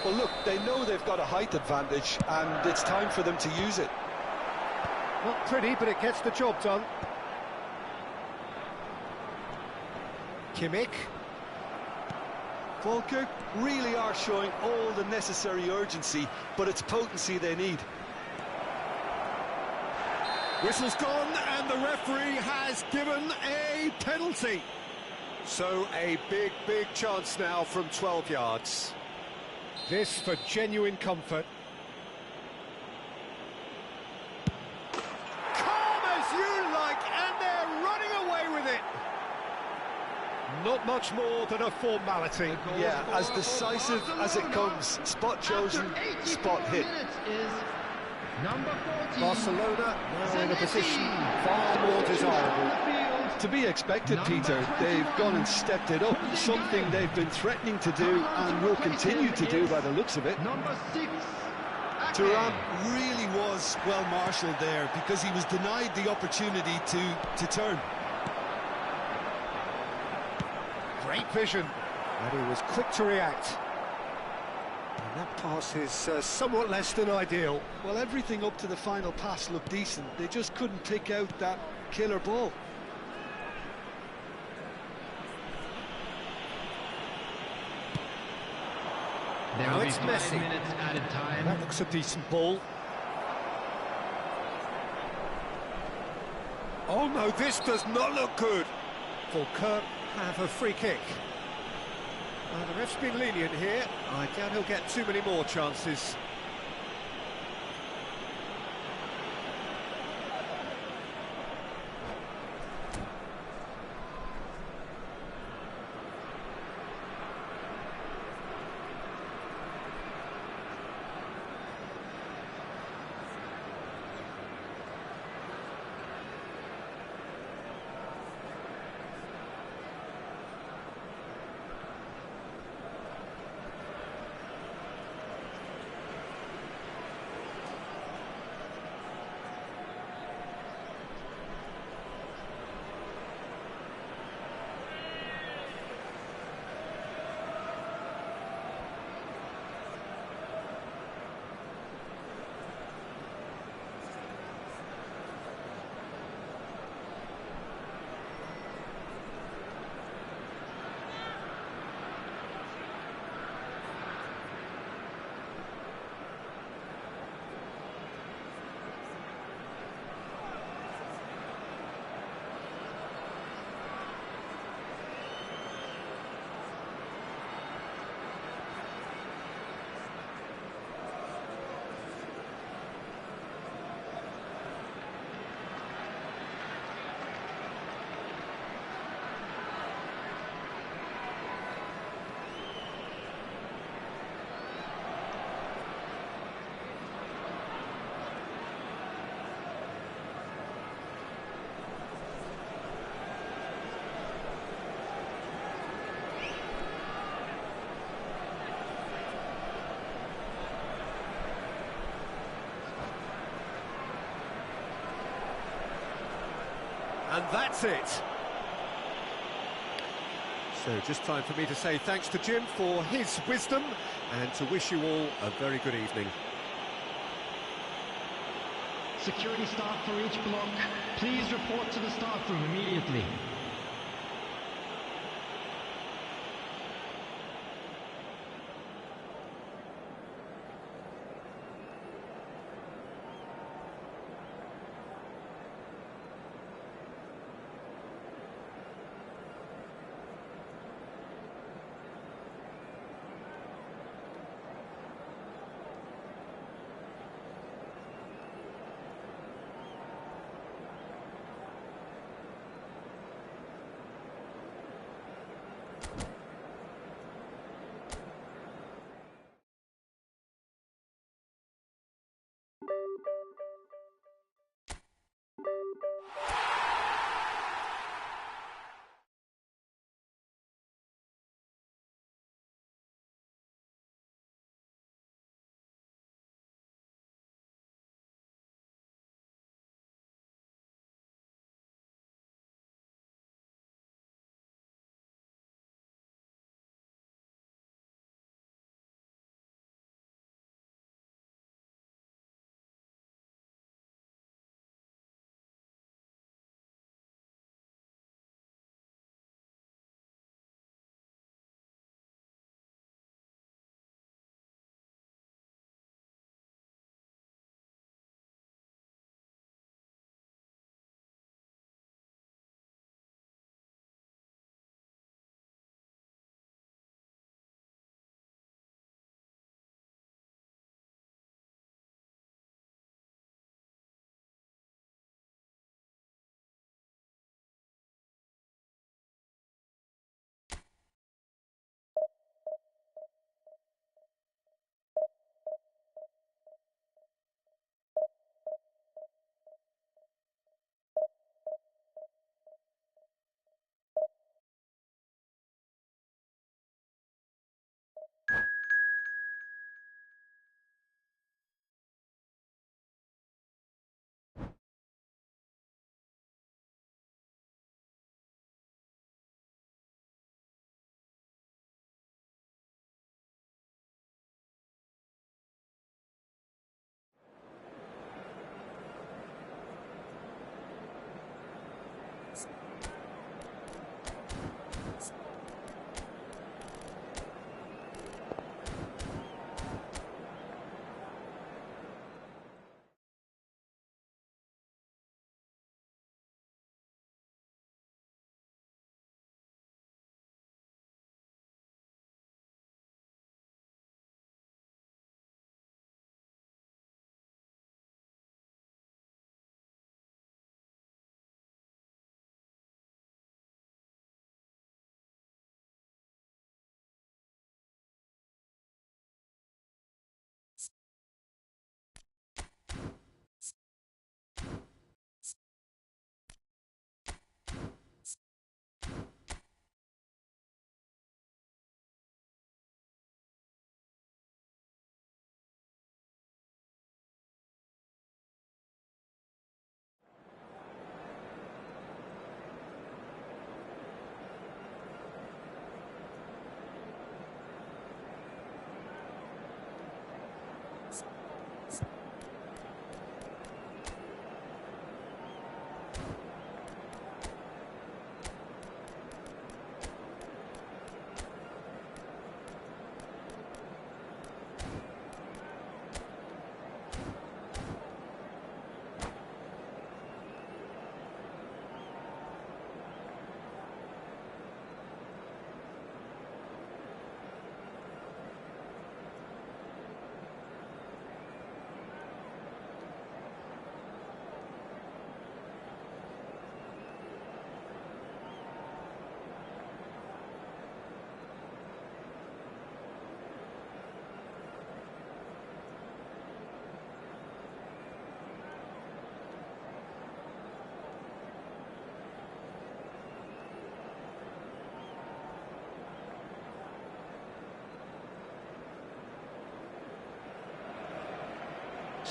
Well, look, they know they've got a height advantage, and it's time for them to use it. Not pretty, but it gets the job done. Kimmich. Volker really are showing all the necessary urgency, but it's potency they need. Whistle's gone, and the referee has given a penalty. So a big, big chance now from 12 yards. This for genuine comfort. Calm as you like, and they're running away with it. Not much more than a formality. Yeah, as decisive as it comes. Spot chosen, spot hit. Barcelona now in a position far more desirable. To be expected, Peter. They've gone and stepped it up, something they've been threatening to do and will continue to do by the looks of it. Thuram really was well marshalled there because he was denied the opportunity to turn. Great vision, and he was quick to react. And that pass is somewhat less than ideal. Well, everything up to the final pass looked decent. They just couldn't pick out that killer ball. Now it's Messi. That looks a decent ball. Oh no, this does not look good. Volker have a free kick. The ref's been lenient here. I doubt he'll get too many more chances. And that's it. So just time for me to say thanks to Jim for his wisdom and to wish you all a very good evening. Security staff for each block, please report to the staff room immediately.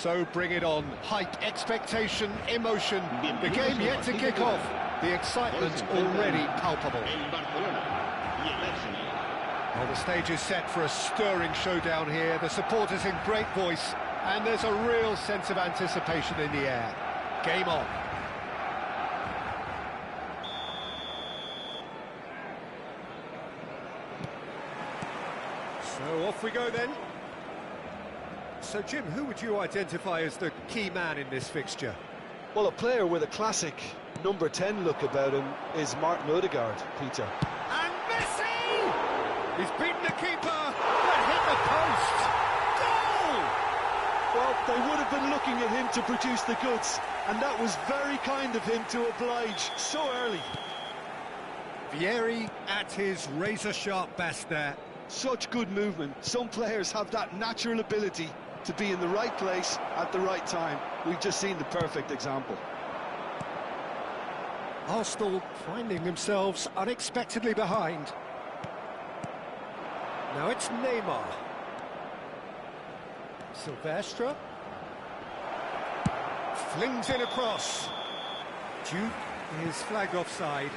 So bring it on. Hype, expectation, emotion. The game yet to kick off. The excitement already palpable. El Barcelona y el Arsenal. Well, the stage is set for a stirring showdown here. The supporters in great voice, and there's a real sense of anticipation in the air. Game on. So off we go then. So Jim, who would you identify as the key man in this fixture? Well, a player with a classic number 10 look about him is Martin Odegaard, Peter. And Messi! He's beaten the keeper, but hit the post. Goal! Well, they would have been looking at him to produce the goods, and that was very kind of him to oblige so early. Vieri at his razor-sharp best there. Such good movement. Some players have that natural ability to be in the right place at the right time. We've just seen the perfect example. Arsenal finding themselves unexpectedly behind. Now it's Neymar. Silvestre. Flings it across. Duke is flagged offside.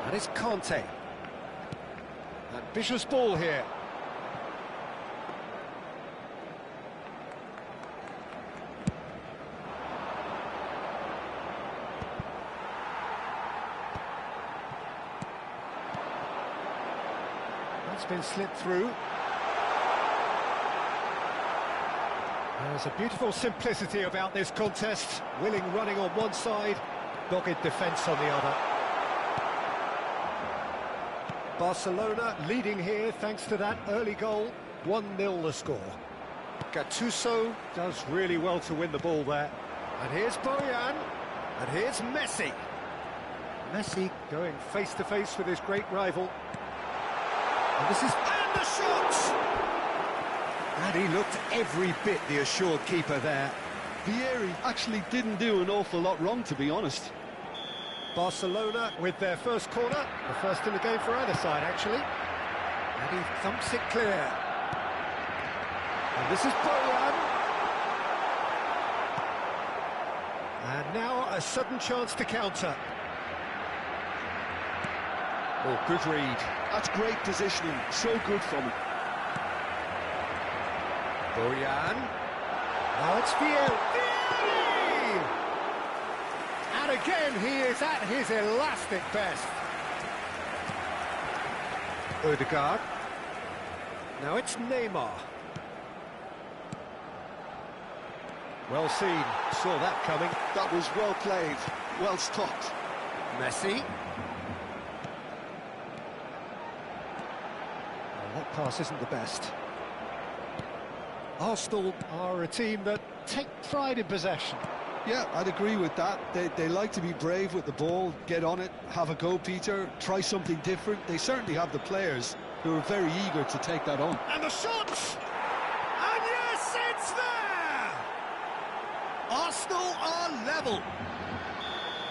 And it's Conte. Ambitious ball here. That's been slipped through. There's a beautiful simplicity about this contest. Willing running on one side, dogged defence on the other. Barcelona leading here thanks to that early goal. 1-0 the score. Gattuso does really well to win the ball there. And here's Bojan. And here's Messi. Messi going face-to-face with his great rival. And this is... And the shot! And he looked every bit the assured keeper there. Vieri actually didn't do an awful lot wrong, to be honest. Barcelona with their first corner, the first in the game for either side, actually. And he thumps it clear. And this is Bojan. And now a sudden chance to counter. Oh, good read. That's great positioning, so good from him. Bojan. Now it's Vieri. And again, he is at his elastic best. Odegaard. Now it's Neymar. Well seen, saw that coming. That was well played, well stopped. Messi. Well, that pass isn't the best. Arsenal are a team that take pride in possession. Yeah, I'd agree with that. They like to be brave with the ball, get on it, have a go, Peter, try something different. They certainly have the players who are very eager to take that on. And the shot! And yes, it's there! Arsenal are level.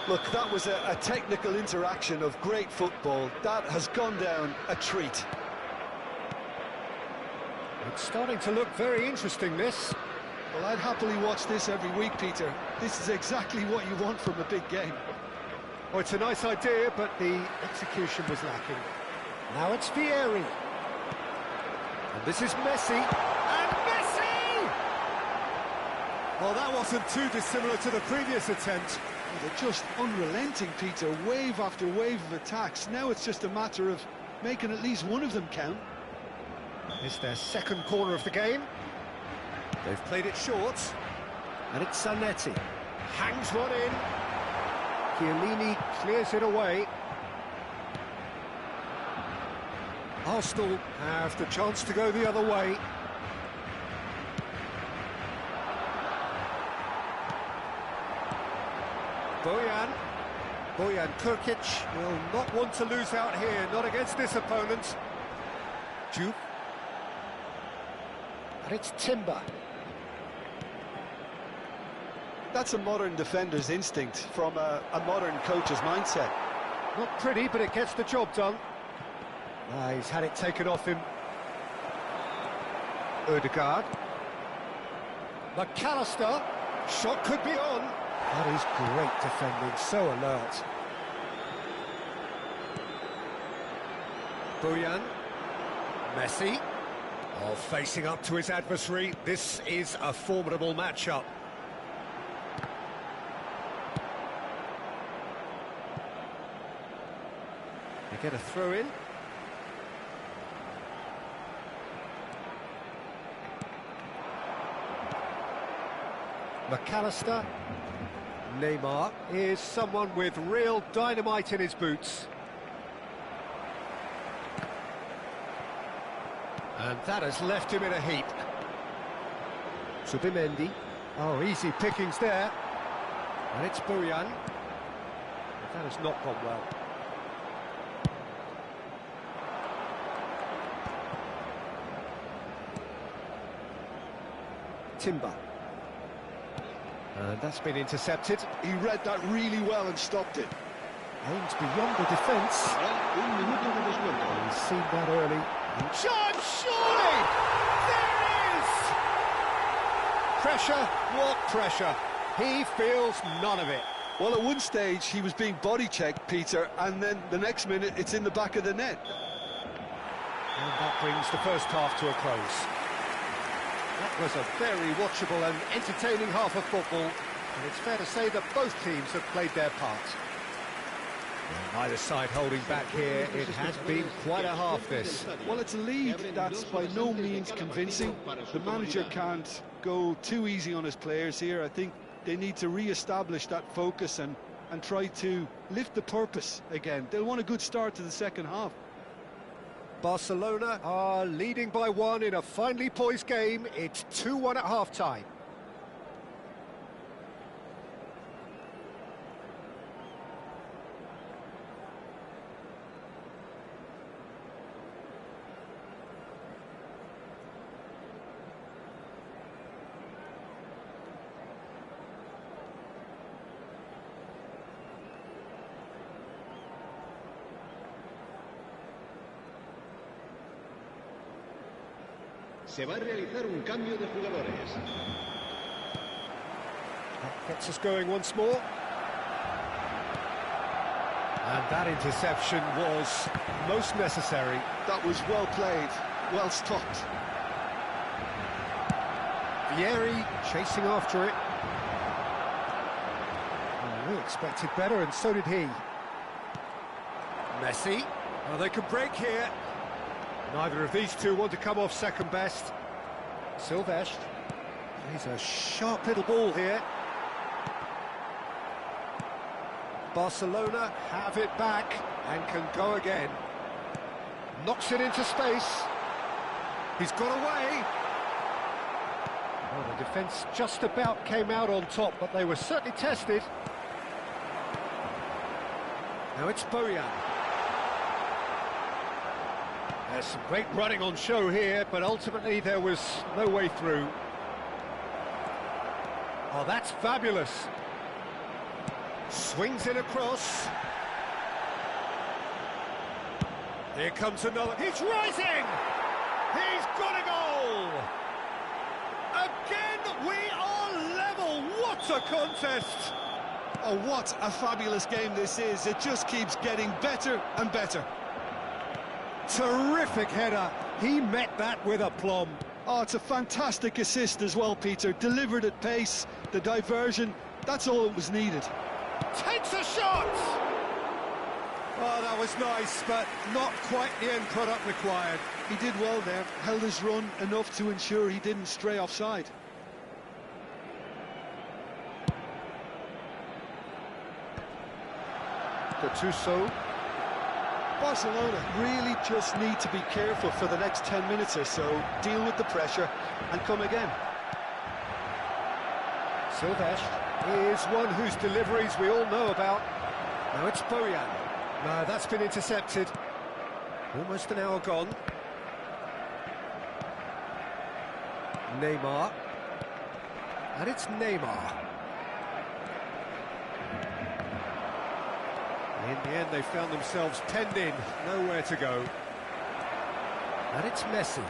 Look, that was a technical interaction of great football. That has gone down a treat. It's starting to look very interesting, this. Well, I'd happily watch this every week, Peter. This is exactly what you want from a big game. Oh, it's a nice idea, but the execution was lacking. Now it's Vieri. And this is Messi. And Messi! Well, that wasn't too dissimilar to the previous attempt. They're just unrelenting, Peter. Wave after wave of attacks. Now it's just a matter of making at least one of them count. It's their second corner of the game. They've played it short. And it's Zanetti. Hangs one in. Chiellini clears it away. Arsenal have the chance to go the other way. Bojan Krkic will not want to lose out here, not against this opponent. Duke. And it's Timber. That's a modern defender's instinct from a modern coach's mindset. Not pretty, but it gets the job done. He's had it taken off him. Odegaard. McAllister. Shot could be on. That is great defending, so alert. Bojan. Messi. Oh, facing up to his adversary. This is a formidable matchup. They get a throw in. McAllister. Neymar is someone with real dynamite in his boots. And that has left him in a heap. Subimendi. Oh, easy pickings there. And it's Bojan. But that has not gone well. Timber. And that's been intercepted. He read that really well and stopped it. Aims beyond the defence. Un minuto de descuento. He's seen that early. Chance, surely! There it is! Pressure, what pressure? He feels none of it. Well, at one stage, he was being body-checked, Peter, and then the next minute, it's in the back of the net. And that brings the first half to a close. That was a very watchable and entertaining half of football, and it's fair to say that both teams have played their part. Well, neither side holding back here. It has been quite a half, this. Well, it's a lead that's by no means convincing. The manager can't go too easy on his players here. I think they need to re-establish that focus and try to lift the purpose again. They'll want a good start to the second half. Barcelona are leading by 1 in a finely poised game. It's 2-1 at half-time. Se va a realizar un cambio de jugadores. That gets us going once more. And that interception was most necessary. That was well played, well stopped. Vieri chasing after it. Oh, we expected better, and so did he. Messi. Oh, they could break here. Neither of these two want to come off second best. Silvestre. He's a sharp little ball here. Barcelona have it back and can go again. Knocks it into space. He's got away. Well, the defence just about came out on top, but they were certainly tested. Now it's Bojan. There's some great running on show here, but ultimately there was no way through. Oh, that's fabulous. Swings it across. Here comes another. He's rising! He's got a goal! Again, we are level. What a contest! Oh, what a fabulous game this is. It just keeps getting better and better. Terrific header. He met that with aplomb. Oh, it's a fantastic assist as well, Peter. Delivered at pace, the diversion, that's all that was needed. Takes a shot! Oh, that was nice, but not quite the end product required. He did well there, held his run enough to ensure he didn't stray offside. Gattuso. Barcelona really just need to be careful for the next 10 minutes or so, deal with the pressure and come again. Silvestre is one whose deliveries we all know about. Now it's Bojan. No, that's been intercepted. Almost an hour gone. Neymar. And it's Neymar. In the end, they found themselves penned in, nowhere to go. And it's Messi.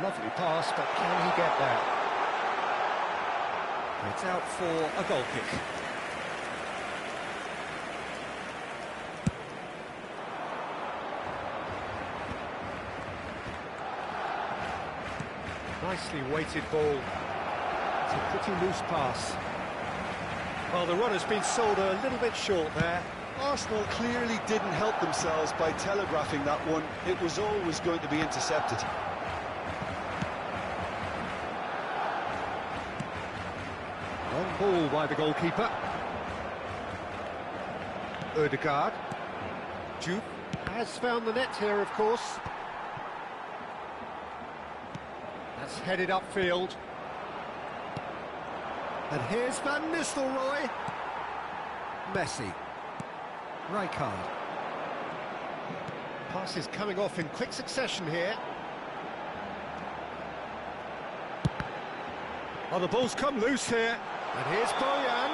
Lovely pass, but can he get there? It's out for a goal kick. Nicely weighted ball. It's a pretty loose pass. Well, the run has been sold a little bit short there. Arsenal clearly didn't help themselves by telegraphing that one. It was always going to be intercepted. Long ball by the goalkeeper. Ødegaard. Juke has found the net here, of course. That's headed upfield. And here's Van Nistelrooy. Messi. Rijkaard. Passes coming off in quick succession here. Oh, the ball's come loose here. And here's Boyan.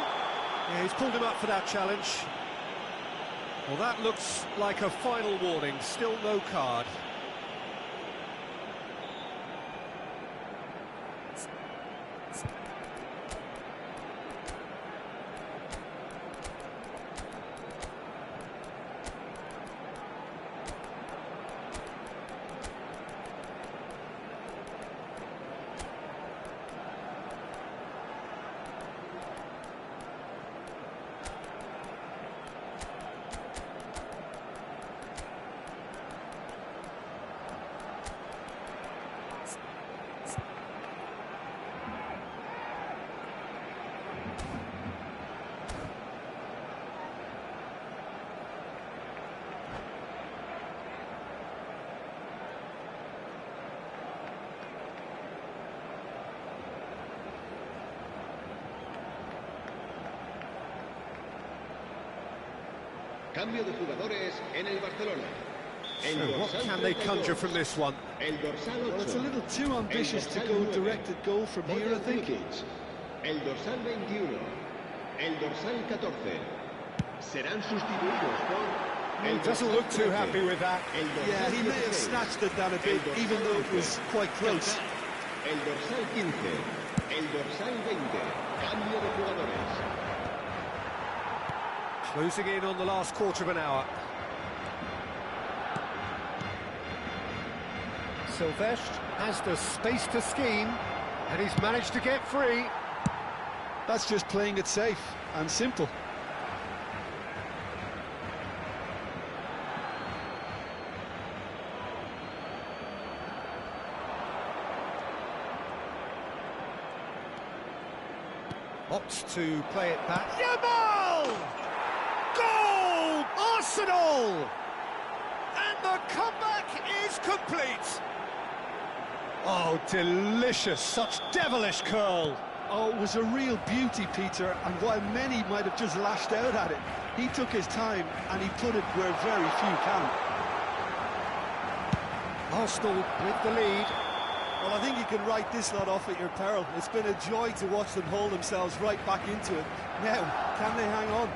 Yeah, he's pulled him up for that challenge. Well, that looks like a final warning. Still no card. Cambio de jugadores en el Barcelona. So what can they conjure from this one? El dorsal 8. Well, it's a little too ambitious to go direct at goal from here, I think. El dorsal 21. El dorsal 14. Serán sustituidos por... He doesn't look too happy with that. Yeah, he may have snatched it down a bit, even though it was quite close. El dorsal 15. El dorsal 20. Cambio de jugadores. Closing in on the last quarter of an hour. Silvestre has the space to scheme, and he's managed to get free. That's just playing it safe and simple. Opts to play it back. Yamal! Goal! Arsenal! And the comeback is complete. Oh, delicious. Such devilish curl. Oh, it was a real beauty, Peter, and while many might have just lashed out at it, he took his time and he put it where very few can. Arsenal with the lead. Well, I think you can write this lot off at your peril. It's been a joy to watch them haul themselves right back into it. Now, can they hang on?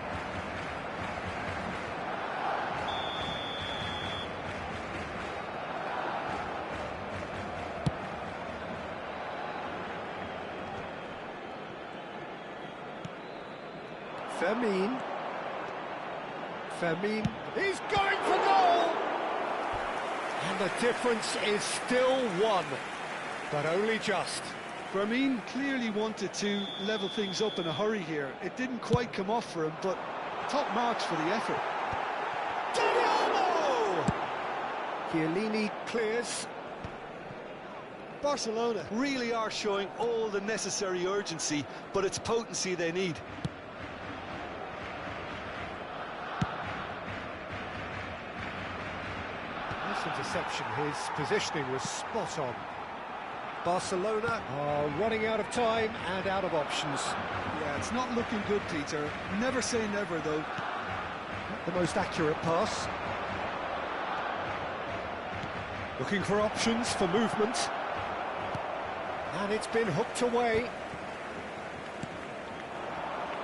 Fermin, he's going for goal! And the difference is still one, but only just. Fermin clearly wanted to level things up in a hurry here. It didn't quite come off for him, but top marks for the effort. Daniel! Chiellini clears. Barcelona really are showing all the necessary urgency, but it's potency they need. Interception, his positioning was spot on. Barcelona are running out of time and out of options. Yeah, it's not looking good, Peter. Never say never, though. Not the most accurate pass. Looking for options for movement. And it's been hooked away.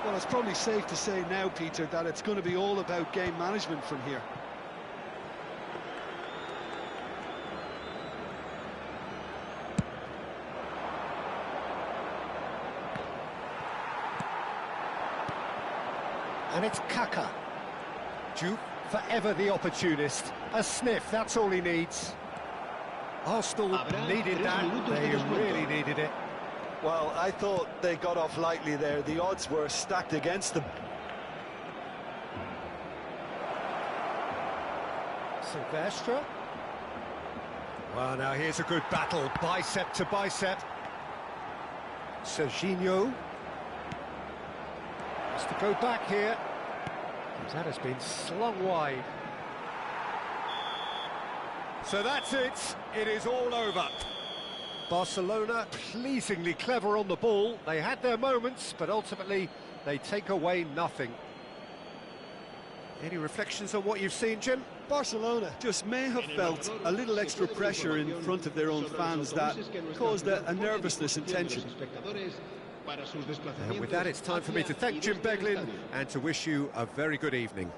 Well, it's probably safe to say now, Peter, that it's going to be all about game management from here. And it's Kaka. Juve, forever the opportunist. A sniff, that's all he needs. Arsenal needed that, they really needed it. Well, I thought they got off lightly there. The odds were stacked against them. Silvestre. Well, now here's a good battle, bicep to bicep. Serginho. Has to go back here. That has been slung wide. So that's it. It is all over. Barcelona pleasingly clever on the ball. They had their moments, but ultimately they take away nothing. Any reflections on what you've seen, Jim? Barcelona just may have felt a little extra pressure in front of their own fans that caused a nervousness and tension. And with that, it's time for me to thank Jim Beglin and to wish you a very good evening.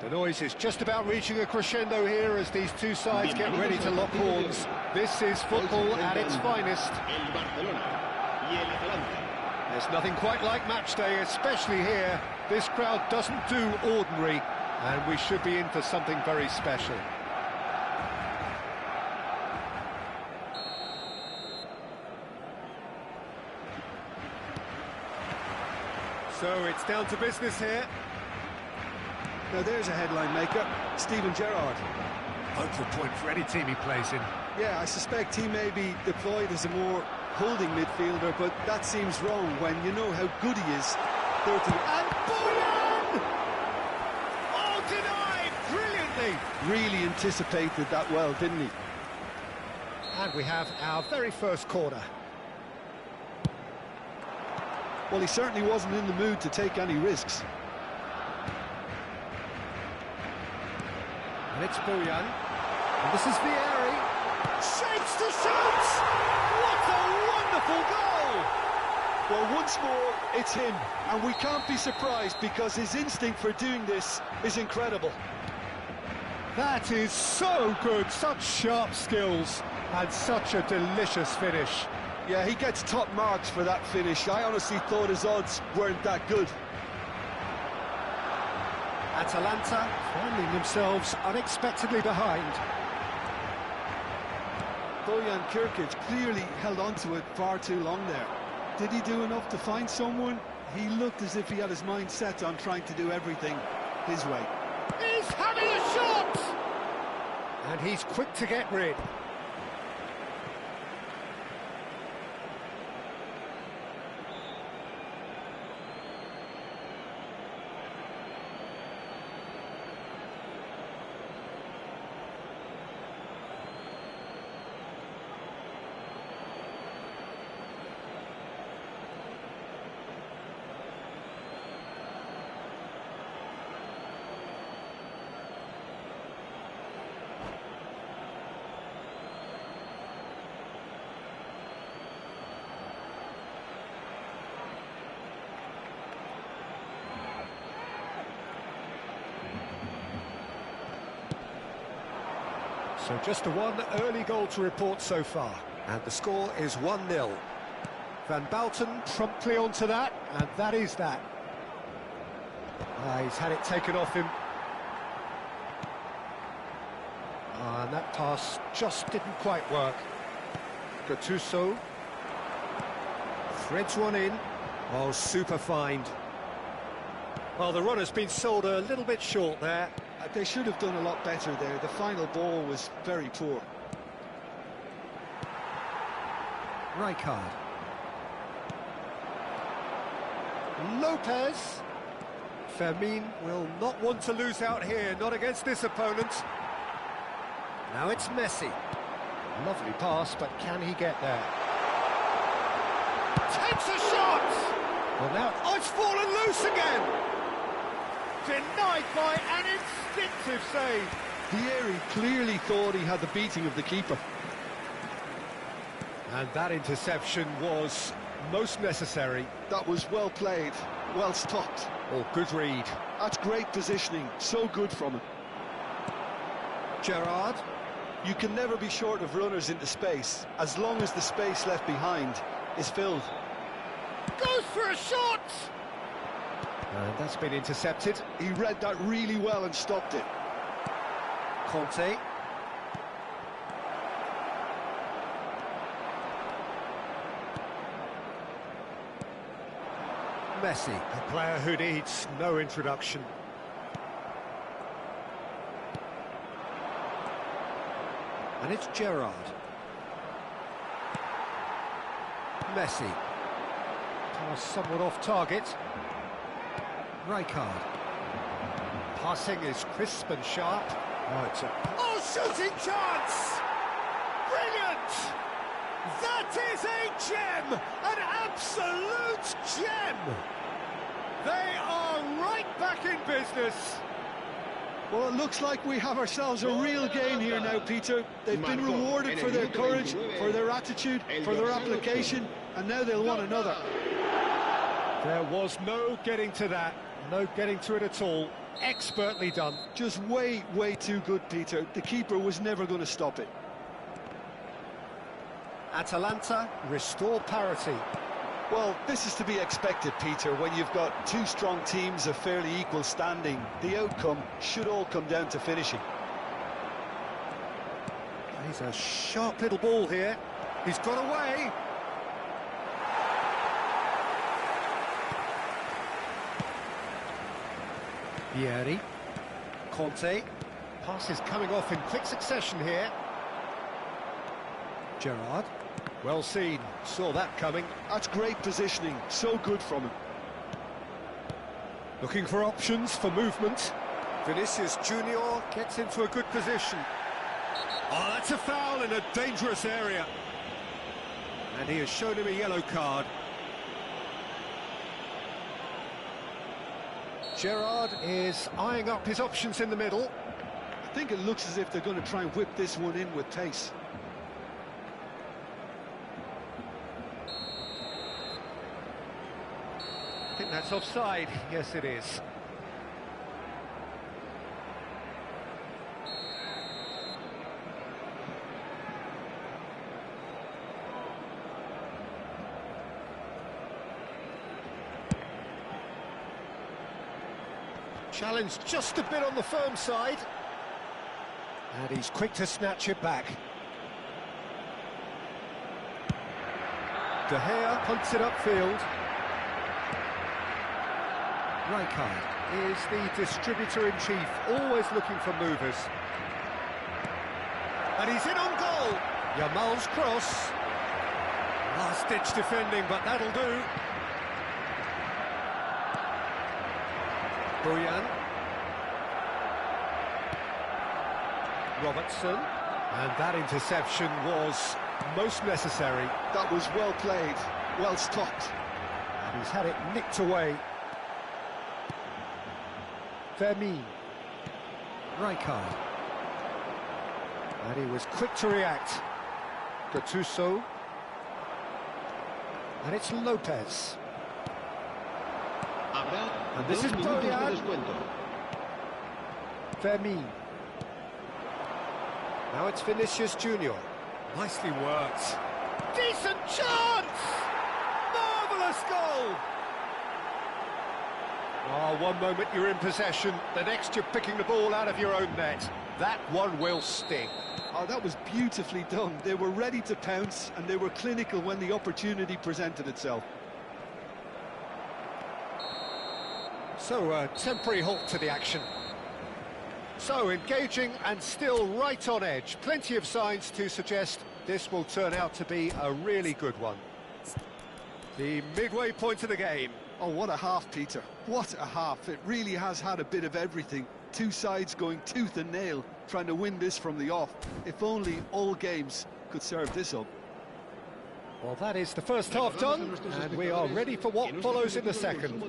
The noise is just about reaching a crescendo here as these two sides get ready to lock horns. This is football at its finest. El Barcelona y el Atalanta. There's nothing quite like match day, especially here. This crowd doesn't do ordinary, and we should be in for something very special. So it's down to business here. Now there's a headline maker, Steven Gerrard. Focal point for any team he plays in. Yeah, I suspect he may be deployed as a more holding midfielder, but that seems wrong when you know how good he is. 30 and Boyan! Oh, denied! Brilliantly! Really anticipated that well, didn't he? And we have our very first corner. Well, he certainly wasn't in the mood to take any risks. And it's Boyan. And this is Vieri. Shapes to shoot! What a wonderful goal! Well, once more, it's him. And we can't be surprised because his instinct for doing this is incredible. That is so good. Such sharp skills. And such a delicious finish. Yeah, he gets top marks for that finish. I honestly thought his odds weren't that good. Atalanta finding themselves unexpectedly behind. Bojan Kirkic clearly held on to it far too long there. Did he do enough to find someone? He looked as if he had his mind set on trying to do everything his way. He's having a shot! And he's quick to get rid. So just the one early goal to report so far. And the score is 1-0. Van Bouten promptly onto that, and that is that. He's had it taken off him. And that pass just didn't quite work. Gattuso threads one in. Oh, super find. Well, the runner's been sold a little bit short there. They should have done a lot better there. The final ball was very poor. Rijkaard. Lopez. Fermin will not want to lose out here, not against this opponent. Now it's Messi. Lovely pass, but can he get there? Takes a shot! Well, now it's fallen loose again! Denied by an instinctive save. Vieri clearly thought he had the beating of the keeper. And that interception was most necessary. That was well played, well stopped. Oh, good read. That's great positioning, so good from him. Gerrard. You can never be short of runners into space, as long as the space left behind is filled. Goes for a shot! And that's been intercepted. He read that really well and stopped it. Conte. Messi, a player who needs no introduction. And it's Gerrard. Messi. Pass somewhat off target. Rijkaard. Passing is crisp and sharp. Oh, it's a... Oh, shooting chance! Brilliant! That is a gem! An absolute gem! They are right back in business. Well, it looks like we have ourselves a real game here now, Peter. They've been rewarded for their courage, for their attitude, for their application, and now they'll want another. There was no getting to that. No getting to it at all. Expertly done. Just way too good, Peter. The keeper was never going to stop it. Atalanta restore parity. Well, this is to be expected, Peter, when you've got two strong teams of fairly equal standing. The outcome should all come down to finishing. He's a sharp little ball here. He's got away. Vieri. Conte. Pass is coming off in quick succession here. Gerrard. Well seen. Saw that coming. That's great positioning. So good from him. Looking for options for movement. Vinicius Junior gets into a good position. Oh, that's a foul in a dangerous area. And he has shown him a yellow card. Gerrard is eyeing up his options in the middle. I think it looks as if they're going to try and whip this one in with pace. I think that's offside. Yes, it is. Challenge just a bit on the firm side. And he's quick to snatch it back. De Gea punts it upfield. Rijkaard is the distributor-in-chief, always looking for movers. And he's in on goal. Yamal's cross. Last-ditch defending, but that'll do. Boyan. Robertson. And that interception was most necessary. That was well played, well stopped. And he's had it nicked away. Vermeer. Rijkaard. And he was quick to react. Gattuso. And it's Lopez. And this is Boyan. Vermeer. Now it's Vinicius Junior. Nicely worked. Decent chance! Marvellous goal! Oh, one moment you're in possession, the next you're picking the ball out of your own net. That one will sting. Oh, that was beautifully done. They were ready to pounce, and they were clinical when the opportunity presented itself. So, a temporary halt to the action. So, engaging and still right on edge. Plenty of signs to suggest this will turn out to be a really good one. The midway point of the game. Oh, what a half, Peter. What a half. It really has had a bit of everything. Two sides going tooth and nail, trying to win this from the off. If only all games could serve this up. Well, that is the first half done, and we are ready for what follows in the second.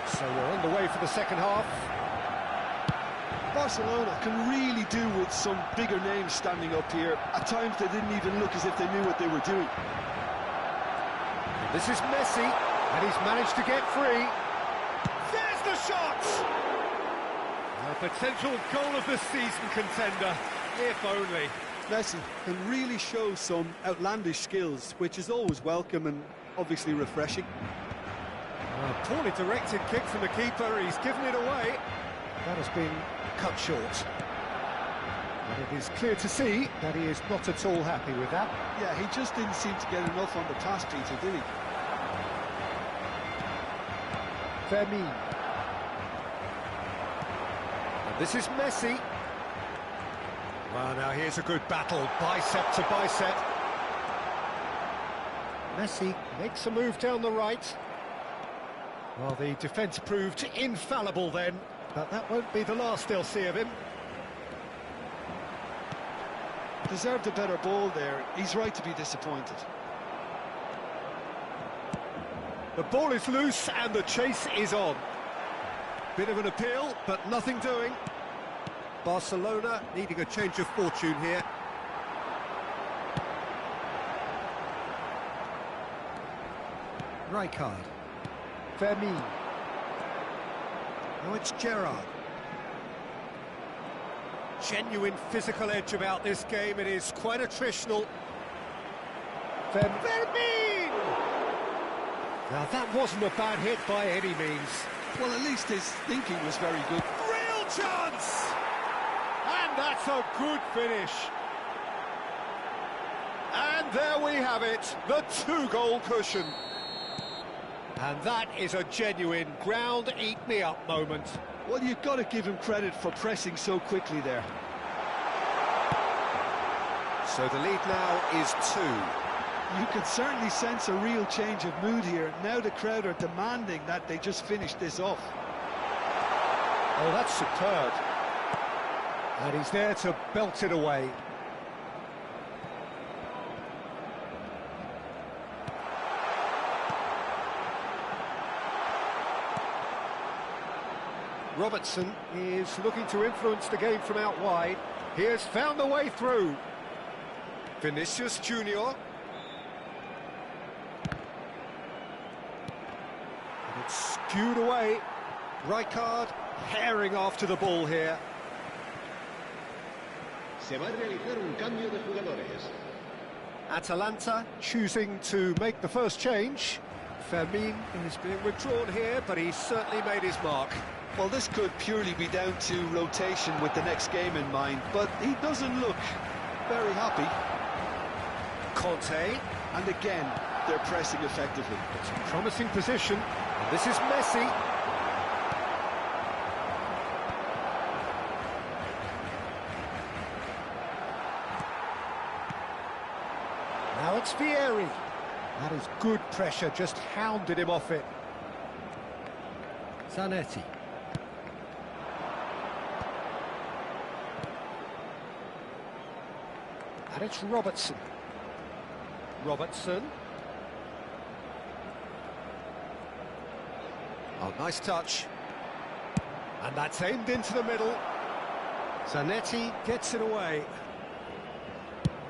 So we're on the way for the second half. Barcelona can really do with some bigger names standing up here. At times they didn't even look as if they knew what they were doing. This is Messi, and he's managed to get free. There's the shot! A potential goal of the season contender, if only. Messi can really show some outlandish skills, which is always welcome and obviously refreshing. A poorly directed kick from the keeper, he's given it away. That has been cut short. And it is clear to see that he is not at all happy with that. Yeah, he just didn't seem to get enough on the pass, Peter, did he? Vermeer. This is Messi. Well, now here's a good battle, bicep to bicep. Messi makes a move down the right. Well, the defence proved infallible then, but that won't be the last they'll see of him. Deserved a better ball there. He's right to be disappointed. The ball is loose and the chase is on. Bit of an appeal, but nothing doing. Barcelona needing a change of fortune here. Rijkaard. Fermin. Now it's Gerrard. Genuine physical edge about this game. It is quite attritional. Fermin! Now that wasn't a bad hit by any means. Well, at least his thinking was very good. Real chance! And that's a good finish. And there we have it, the two-goal cushion. And that is a genuine ground-eat-me-up moment. Well, you've got to give him credit for pressing so quickly there. So the lead now is 2. You can certainly sense a real change of mood here. Now the crowd are demanding that they just finish this off. Oh, that's superb. And he's there to belt it away. Robertson is looking to influence the game from out wide. He has found the way through. Vinicius Junior. And it's skewed away. Rijkaard herring after the ball here. Se va a realizar un cambio de jugadores. Atalanta choosing to make the first change. Fermin is being withdrawn here, but he's certainly made his mark. Well, this could purely be down to rotation with the next game in mind, but he doesn't look very happy. Conte. And again, they're pressing effectively. It's a promising position. And this is Messi. Now it's Vieri. That is good pressure, just hounded him off it. Zanetti. And it's Robertson. Robertson. Oh, nice touch. And that's aimed into the middle. Zanetti gets it away.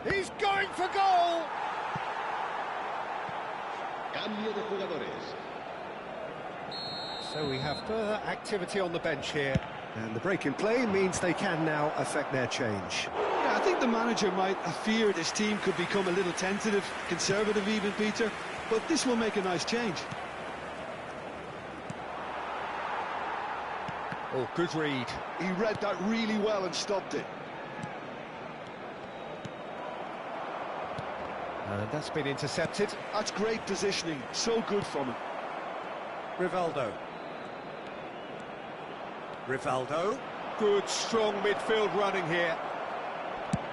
He's going for goal! Cambio de jugadores. So we have further activity on the bench here. And the break in play means they can now affect their change. Yeah, I think the manager might have feared his team could become a little tentative, conservative even, Peter, but this will make a nice change. Oh, good read. He read that really well and stopped it. And that's been intercepted. That's great positioning, so good from him. Rivaldo. Rivaldo. Good, strong midfield running here.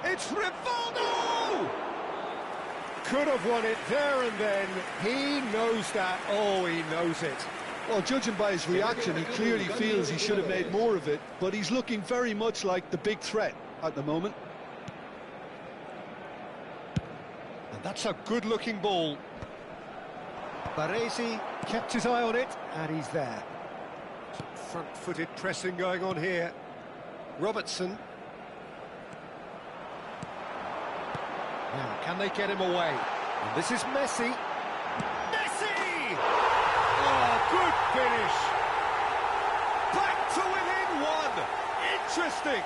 It's Rivaldo! Could have won it there and then. He knows that. Oh, he knows it. Well, judging by his reaction, he clearly feels he should have made more of it, but he's looking very much like the big threat at the moment. And that's a good-looking ball. Baresi kept his eye on it, and he's there. Some front-footed pressing going on here. Robertson. Now, can they get him away? And this is Messi. Messi! Oh, good finish. Back to within one. Interesting.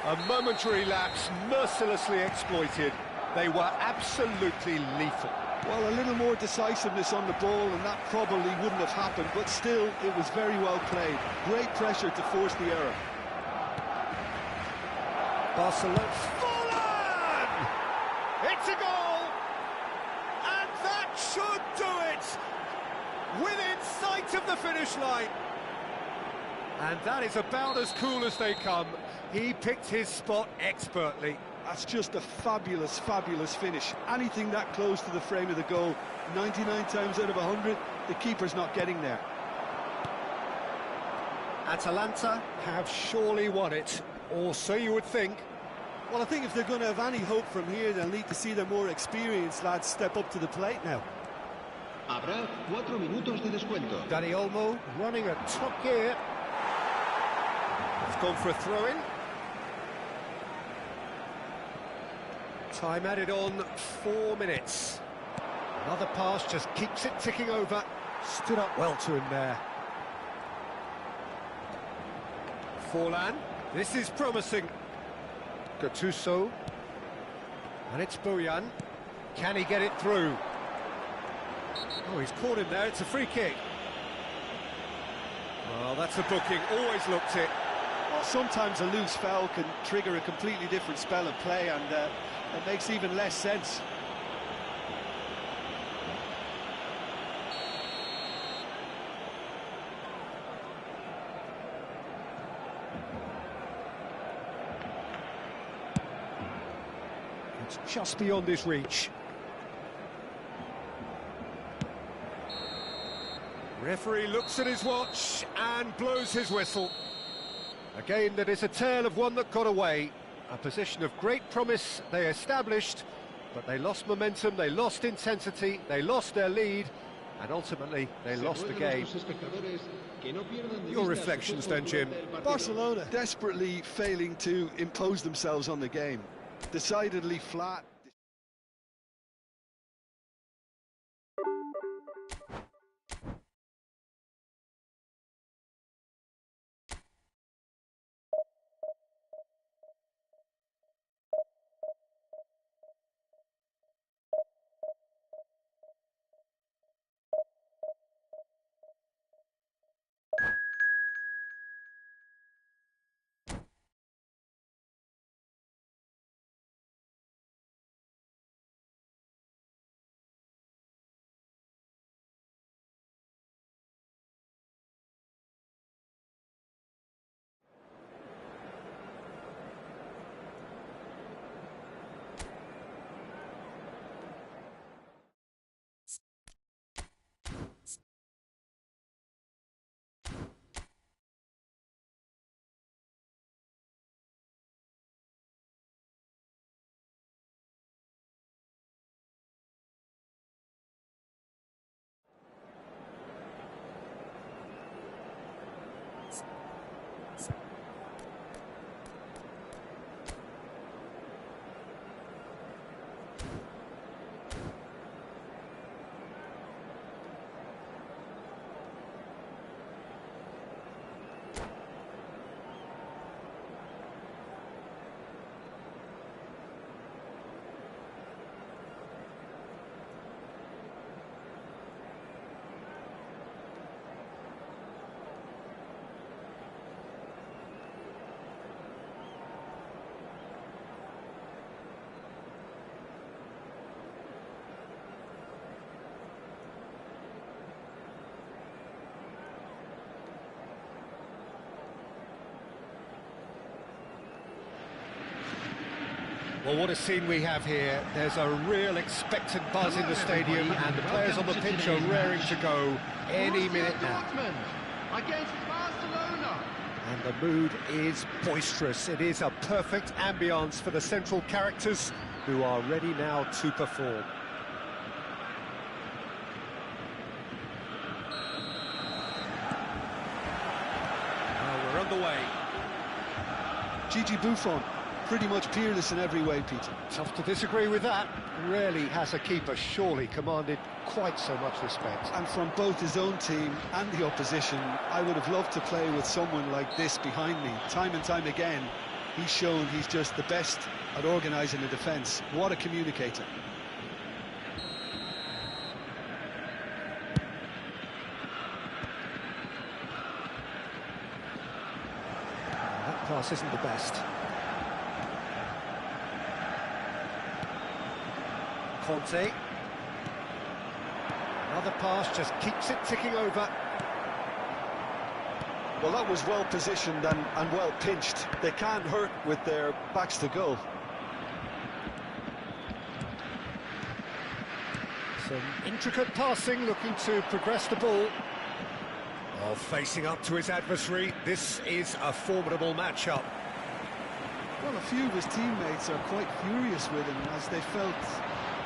A momentary lapse mercilessly exploited. They were absolutely lethal. Well, a little more decisiveness on the ball and that probably wouldn't have happened, but still, it was very well played. Great pressure to force the error. Barcelona. Fallen! It's a goal! And that should do it! Within sight of the finish line. And that is about as cool as they come. He picked his spot expertly. That's just a fabulous, fabulous finish. Anything that close to the frame of the goal, 99 times out of 100, the keeper's not getting there. Atalanta have surely won it, or so you would think. Well, I think if they're going to have any hope from here, they'll need to see their more experienced lads step up to the plate now. Habrá 4 minutos de descuento. Dani Olmo running at top gear. It's gone for a throw-in. Time added on 4 minutes. Another pass just keeps it ticking over. Stood up well to him there. Forlan, this is promising. Gattuso. And it's Bojan. Can he get it through? Oh, he's caught him there, it's a free kick. Well, that's a booking, always looked it. Well, sometimes a loose foul can trigger a completely different spell of play, and it makes even less sense. It's just beyond his reach. Referee looks at his watch and blows his whistle. A game that is a tale of one that got away. A position of great promise they established, but they lost momentum, they lost intensity, they lost their lead, and ultimately they lost the game. Your reflections then, Jim? Barcelona desperately failing to impose themselves on the game. Decidedly flat. Well, what a scene we have here. There's a real expectant buzz in the stadium, and the players on the pitch are raring to go any minute now. Against Barcelona. And the mood is boisterous. It is a perfect ambience for the central characters who are ready now to perform. Now we're underway. Gigi Buffon, pretty pretty much peerless in every way, Peter. Tough to disagree with that. Rarely has a keeper surely commanded quite so much respect. And from both his own team and the opposition, I would have loved to play with someone like this behind me. Time and time again, he's shown he's just the best at organising a defence. What a communicator. That pass isn't the best. Conte. Another pass just keeps it ticking over. Well, that was well positioned and well pinched. They can't hurt with their backs to goal. Some intricate passing, looking to progress the ball. Oh, facing up to his adversary, this is a formidable matchup. Well, a few of his teammates are quite furious with him as they felt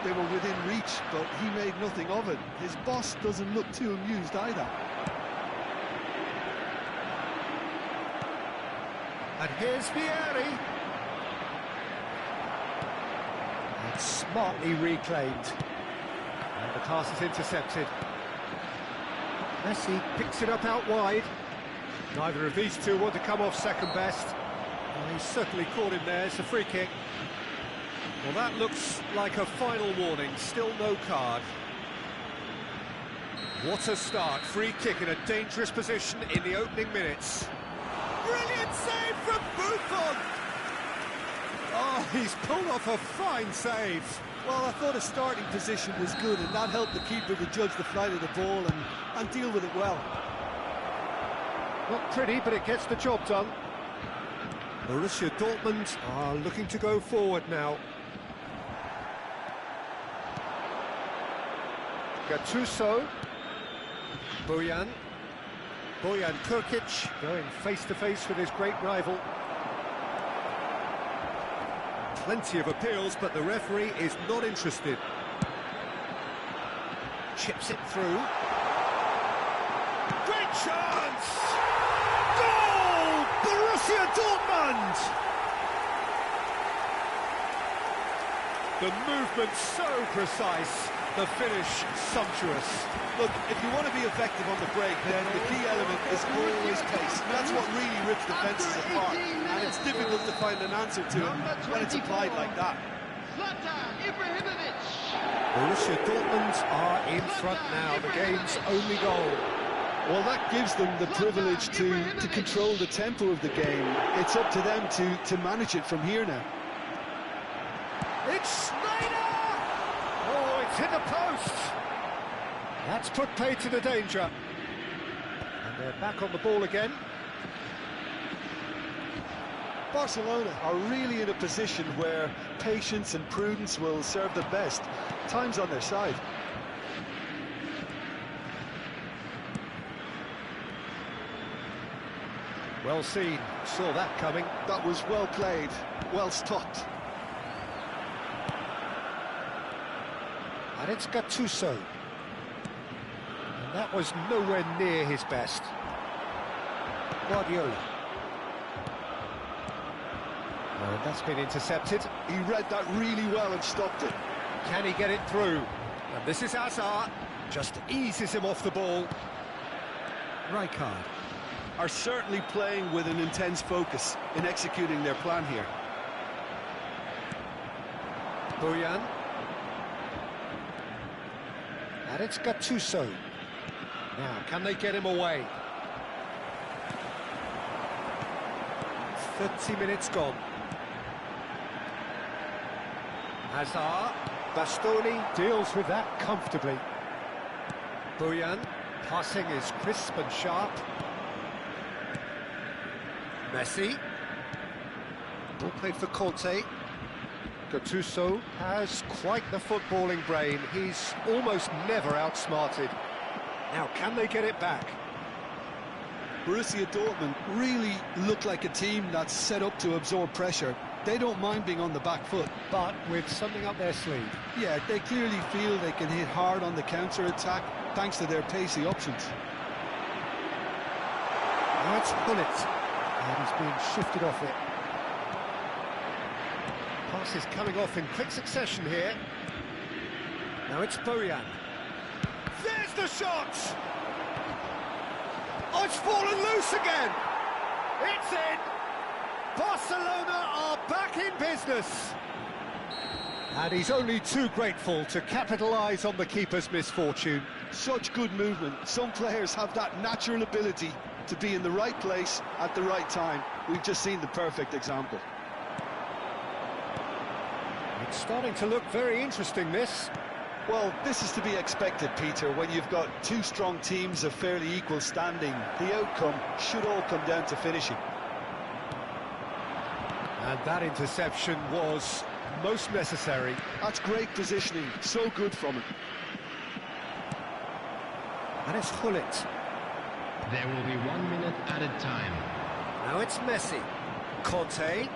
they were within reach, but he made nothing of it. His boss doesn't look too amused either. And here's Vieri. And smartly reclaimed. And the pass is intercepted. Messi picks it up out wide. Neither of these two want to come off second best. Well, he's certainly caught him there. It's a free kick. Well, that looks like a final warning. Still no card. What a start. Free kick in a dangerous position in the opening minutes. Brilliant save from Buffon! Oh, he's pulled off a fine save. Well, I thought his starting position was good, and that helped the keeper to judge the flight of the ball and deal with it well. Not pretty, but it gets the job done. Borussia Dortmund are looking to go forward now. Gattuso. Bojan Kurkic going face-to-face with his great rival. Plenty of appeals, but the referee is not interested. Chips it through. Great chance! Goal! Borussia Dortmund! The movement so precise, the finish sumptuous. Look, if you want to be effective on the break, then the key element is always pace. That's what really rips defences apart, and it's difficult to find an answer to it when it's applied like that. Borussia Dortmund are in front now, the game's only goal. Well, that gives them the privilege to control the tempo of the game. It's up to them to manage it from here now. It's Schneider! Oh, it's hit the post! That's put pay to the danger. And they're back on the ball again. Barcelona are really in a position where patience and prudence will serve them best. Time's on their side. Well seen, saw that coming. That was well played, well stopped. And it's Gattuso. And that was nowhere near his best. Guardiola. And that's been intercepted. He read that really well and stopped it. Can he get it through? And this is Hazard. Just eases him off the ball. Rijkaard. Are certainly playing with an intense focus in executing their plan here. Bojan. And it's Gattuso. Now, can they get him away? 30 minutes gone. Hazard. Bastoni deals with that comfortably. Bojan. Passing is crisp and sharp. Messi. Ball played for Conte. Gattuso has quite the footballing brain. He's almost never outsmarted. Now, can they get it back? Borussia Dortmund really look like a team that's set up to absorb pressure. They don't mind being on the back foot. But with something up their sleeve. Yeah, they clearly feel they can hit hard on the counter-attack thanks to their pacey options. Now it's Bullet. And he's being shifted off it. Pass is coming off in quick succession here. Now it's Bojan. There's the shot! Oh, it's fallen loose again! It's in! Barcelona are back in business! And he's only too grateful to capitalise on the keeper's misfortune. Such good movement. Some players have that natural ability to be in the right place at the right time. We've just seen the perfect example. It's starting to look very interesting, this. Well, this is to be expected, Peter, when you've got two strong teams of fairly equal standing. The outcome should all come down to finishing. And that interception was most necessary. That's great positioning, so good from him. And it's Hullet. There will be 1 minute added time. Now it's Messi. Conte.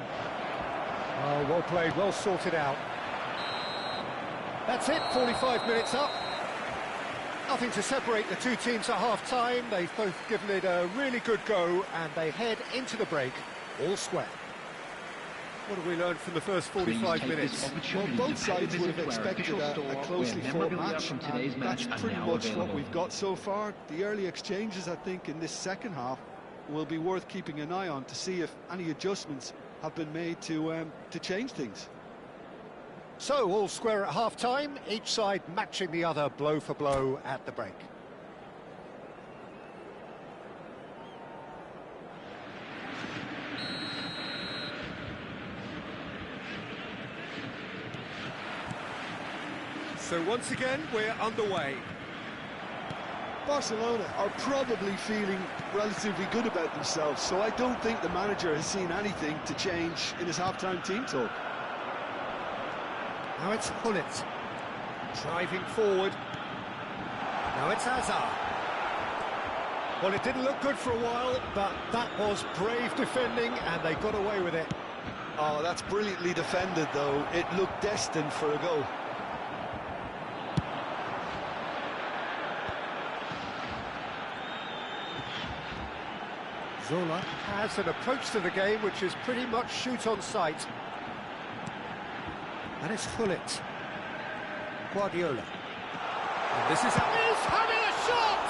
Oh, well played, well sorted out. That's it, 45 minutes up. Nothing to separate the two teams at half-time. They've both given it a really good go, and they head into the break all square. What have we learned from the first 45 minutes? Well, both sides would have expected a closely fought match, and that's pretty much what we've got so far. The early exchanges, I think, in this second half will be worth keeping an eye on to see if any adjustments have been made to change things. So, all square at half-time, each side matching the other blow for blow at the break. So once again, we're underway. Barcelona are probably feeling relatively good about themselves, so I don't think the manager has seen anything to change in his half-time team talk. Now it's Hullet, driving forward. Now it's Hazard. Well, it didn't look good for a while, but that was brave defending, and they got away with it. Oh, that's brilliantly defended, though. It looked destined for a goal. Zola has an approach to the game which is pretty much shoot on sight. And it's Hullet. Guardiola. And this is having a shot!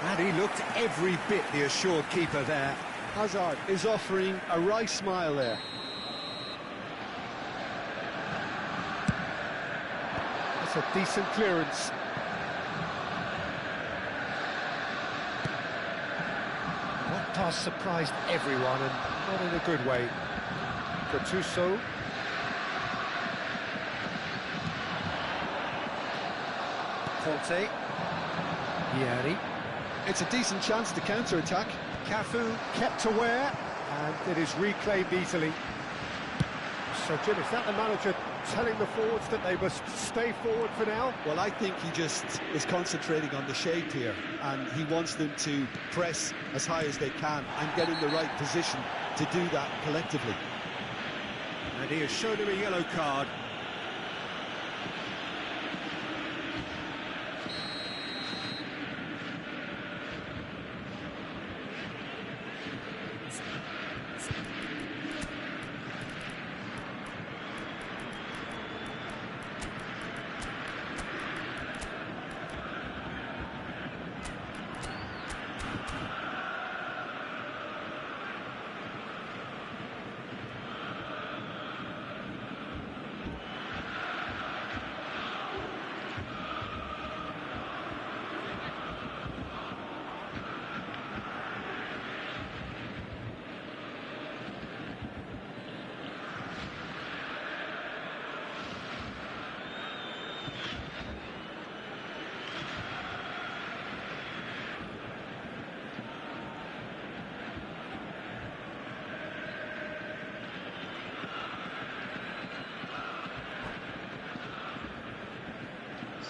And he looked every bit the assured keeper there. Hazard is offering a wry smile there. That's a decent clearance. That pass surprised everyone, and not in a good way. Gattuso. Conte. Vieri. It's a decent chance to counter-attack. Cafu kept aware, and it is reclaimed easily. So, Jim, is that the manager telling the forwards that they must stay forward for now? Well, I think he just is concentrating on the shape here, and he wants them to press as high as they can and get in the right position to do that collectively. And he has shown him a yellow card.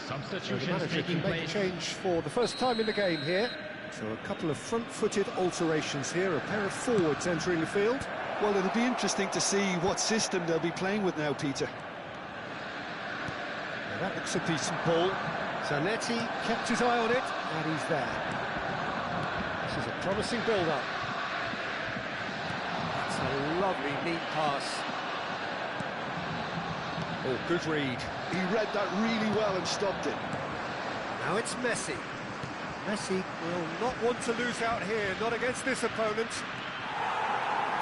So the Substitutions manager taking can make a place. change for the first time in the game here. So a couple of front-footed alterations here, a pair of forwards entering the field. Well, it'll be interesting to see what system they'll be playing with now, Peter. Now that looks a decent ball. Zanetti kept his eye on it, and he's there. This is a promising build-up. That's a lovely, neat pass. Oh, good read. He read that really well and stopped it. Now it's Messi. Messi will not want to lose out here, not against this opponent.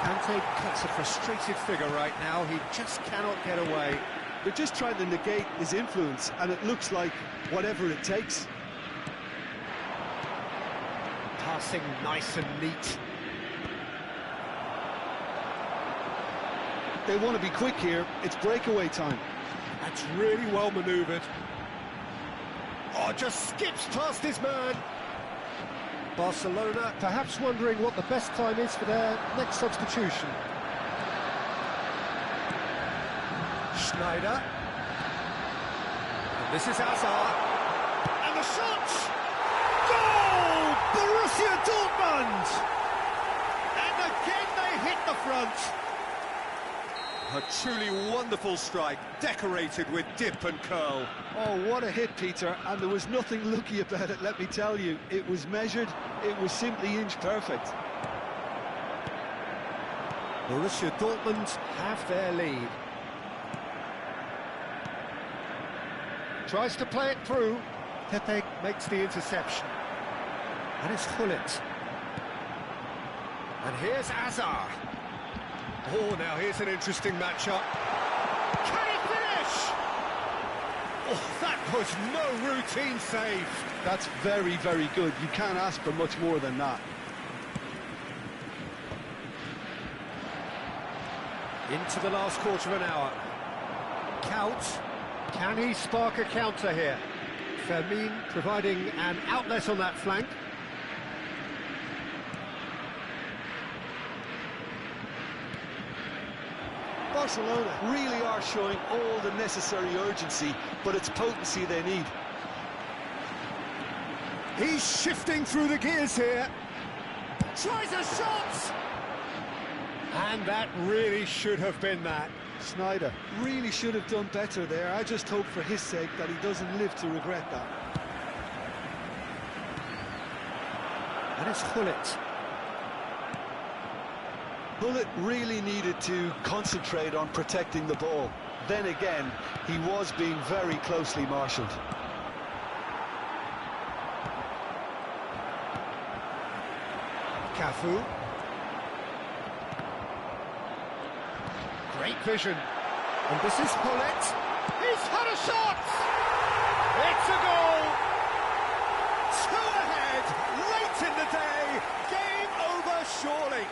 Kante cuts a frustrated figure right now. He just cannot get away. They're just trying to negate his influence, and it looks like whatever it takes. Passing nice and neat. They want to be quick here. It's breakaway time. That's really well manoeuvred. Oh, just skips past his man. Barcelona perhaps wondering what the best time is for their next substitution. Schneider. And this is Hazard. And the shot! Goal! Borussia Dortmund! And again they hit the front. A truly wonderful strike, decorated with dip and curl. Oh, what a hit, Peter, and there was nothing lucky about it, let me tell you. It was measured, it was simply inch perfect. Borussia Dortmund have their lead. Tries to play it through. Pepe makes the interception. And it's Hullet. And here's Hazard. Oh, now here's an interesting matchup. Can he finish? Oh, that was no routine save. That's very, very good. You can't ask for much more than that. Into the last quarter of an hour. Count. Can he spark a counter here? Fermin providing an outlet on that flank. Barcelona really are showing all the necessary urgency, but it's potency they need. He's shifting through the gears here. Tries a shot! And that really should have been that. Snyder really should have done better there. I just hope for his sake that he doesn't live to regret that. And it's Hullet. Bullet really needed to concentrate on protecting the ball. Then again, he was being very closely marshalled. Cafu. Great vision. And this is Hullet. He's had a shot! It's a goal! Two ahead, late in the day. Game over, surely.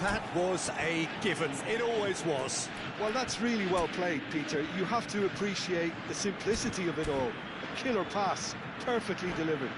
That was a given. It always was. Well, that's really well played, Peter. You have to appreciate the simplicity of it all. A killer pass, perfectly delivered.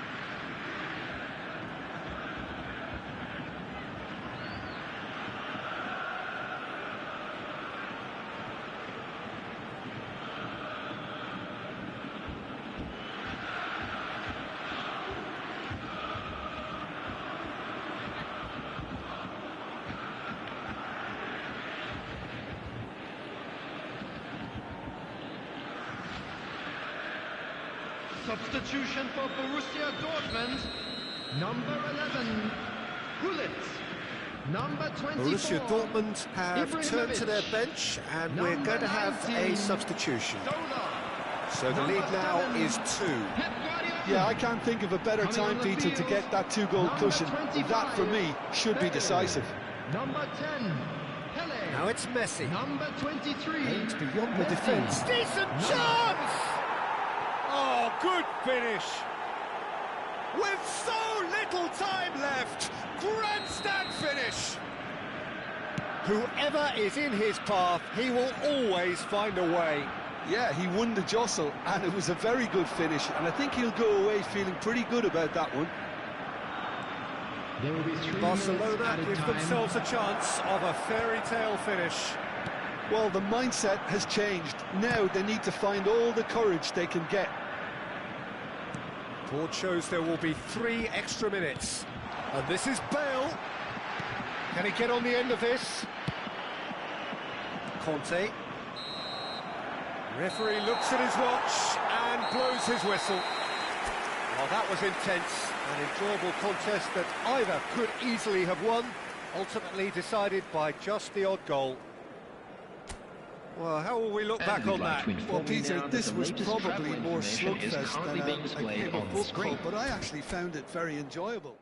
Substitution for Borussia Dortmund, number 11, Hullet. Number 24, Borussia Dortmund have turned to their bench, and we're going to have a substitution. So the lead now is 2. Yeah, I can't think of a better time, Peter, to get that 2-goal cushion. That, for me, should be decisive. Number 10, Pele. Now it's Messi. Number 23, Aimed beyond the defence. Decent chance! Oh, good finish. With so little time left. Grandstand finish. Whoever is in his path, he will always find a way. Yeah, he won the jostle, and it was a very good finish, and I think he'll go away feeling pretty good about that one. There will be 3 Barcelona give themselves a chance of a fairy tale finish. Well, the mindset has changed. Now they need to find all the courage they can get. Board shows there will be 3 extra minutes. And this is Bale. Can he get on the end of this? Conte. Referee looks at his watch and blows his whistle. Well, that was intense. An enjoyable contest that either could easily have won, ultimately decided by just the odd goal. Well, how will we look back on that? Well, Peter, this was probably more slugfest than a game of football, but I actually found it very enjoyable.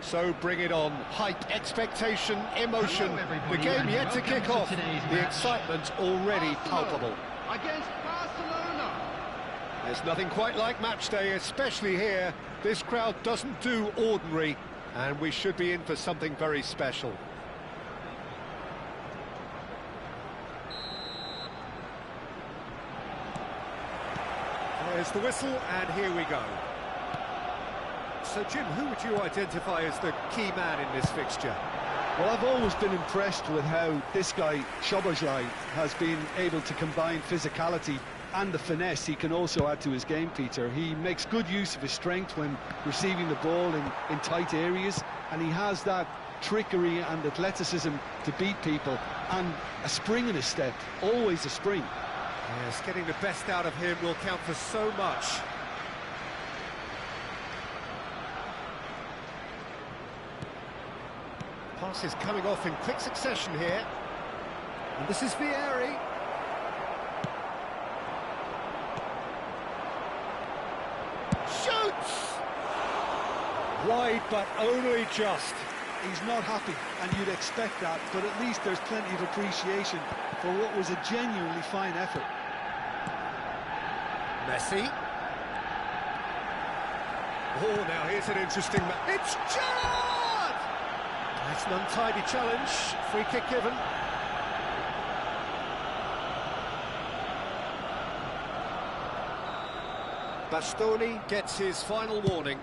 So bring it on. Hype, expectation, emotion. The game yet to kick off. The excitement already palpable. Against Barcelona. There's nothing quite like match day, especially here. This crowd doesn't do ordinary, and we should be in for something very special. There's the whistle, and here we go. So, Jim, who would you identify as the key man in this fixture? Well, I've always been impressed with how this guy, Szoboszlai, has been able to combine physicality and the finesse he can also add to his game, Peter. He makes good use of his strength when receiving the ball in tight areas, and he has that trickery and athleticism to beat people, and a spring in his step, always a spring. Yes, getting the best out of him will count for so much. Passes coming off in quick succession here. And this is Vieri. Shoots! Wide, but only just. He's not happy, and you'd expect that, but at least there's plenty of appreciation for what was a genuinely fine effort. Messi. Oh, now here's an interesting... It's Gerrard! That's an untidy challenge. Free kick given. Bastoni gets his final warning.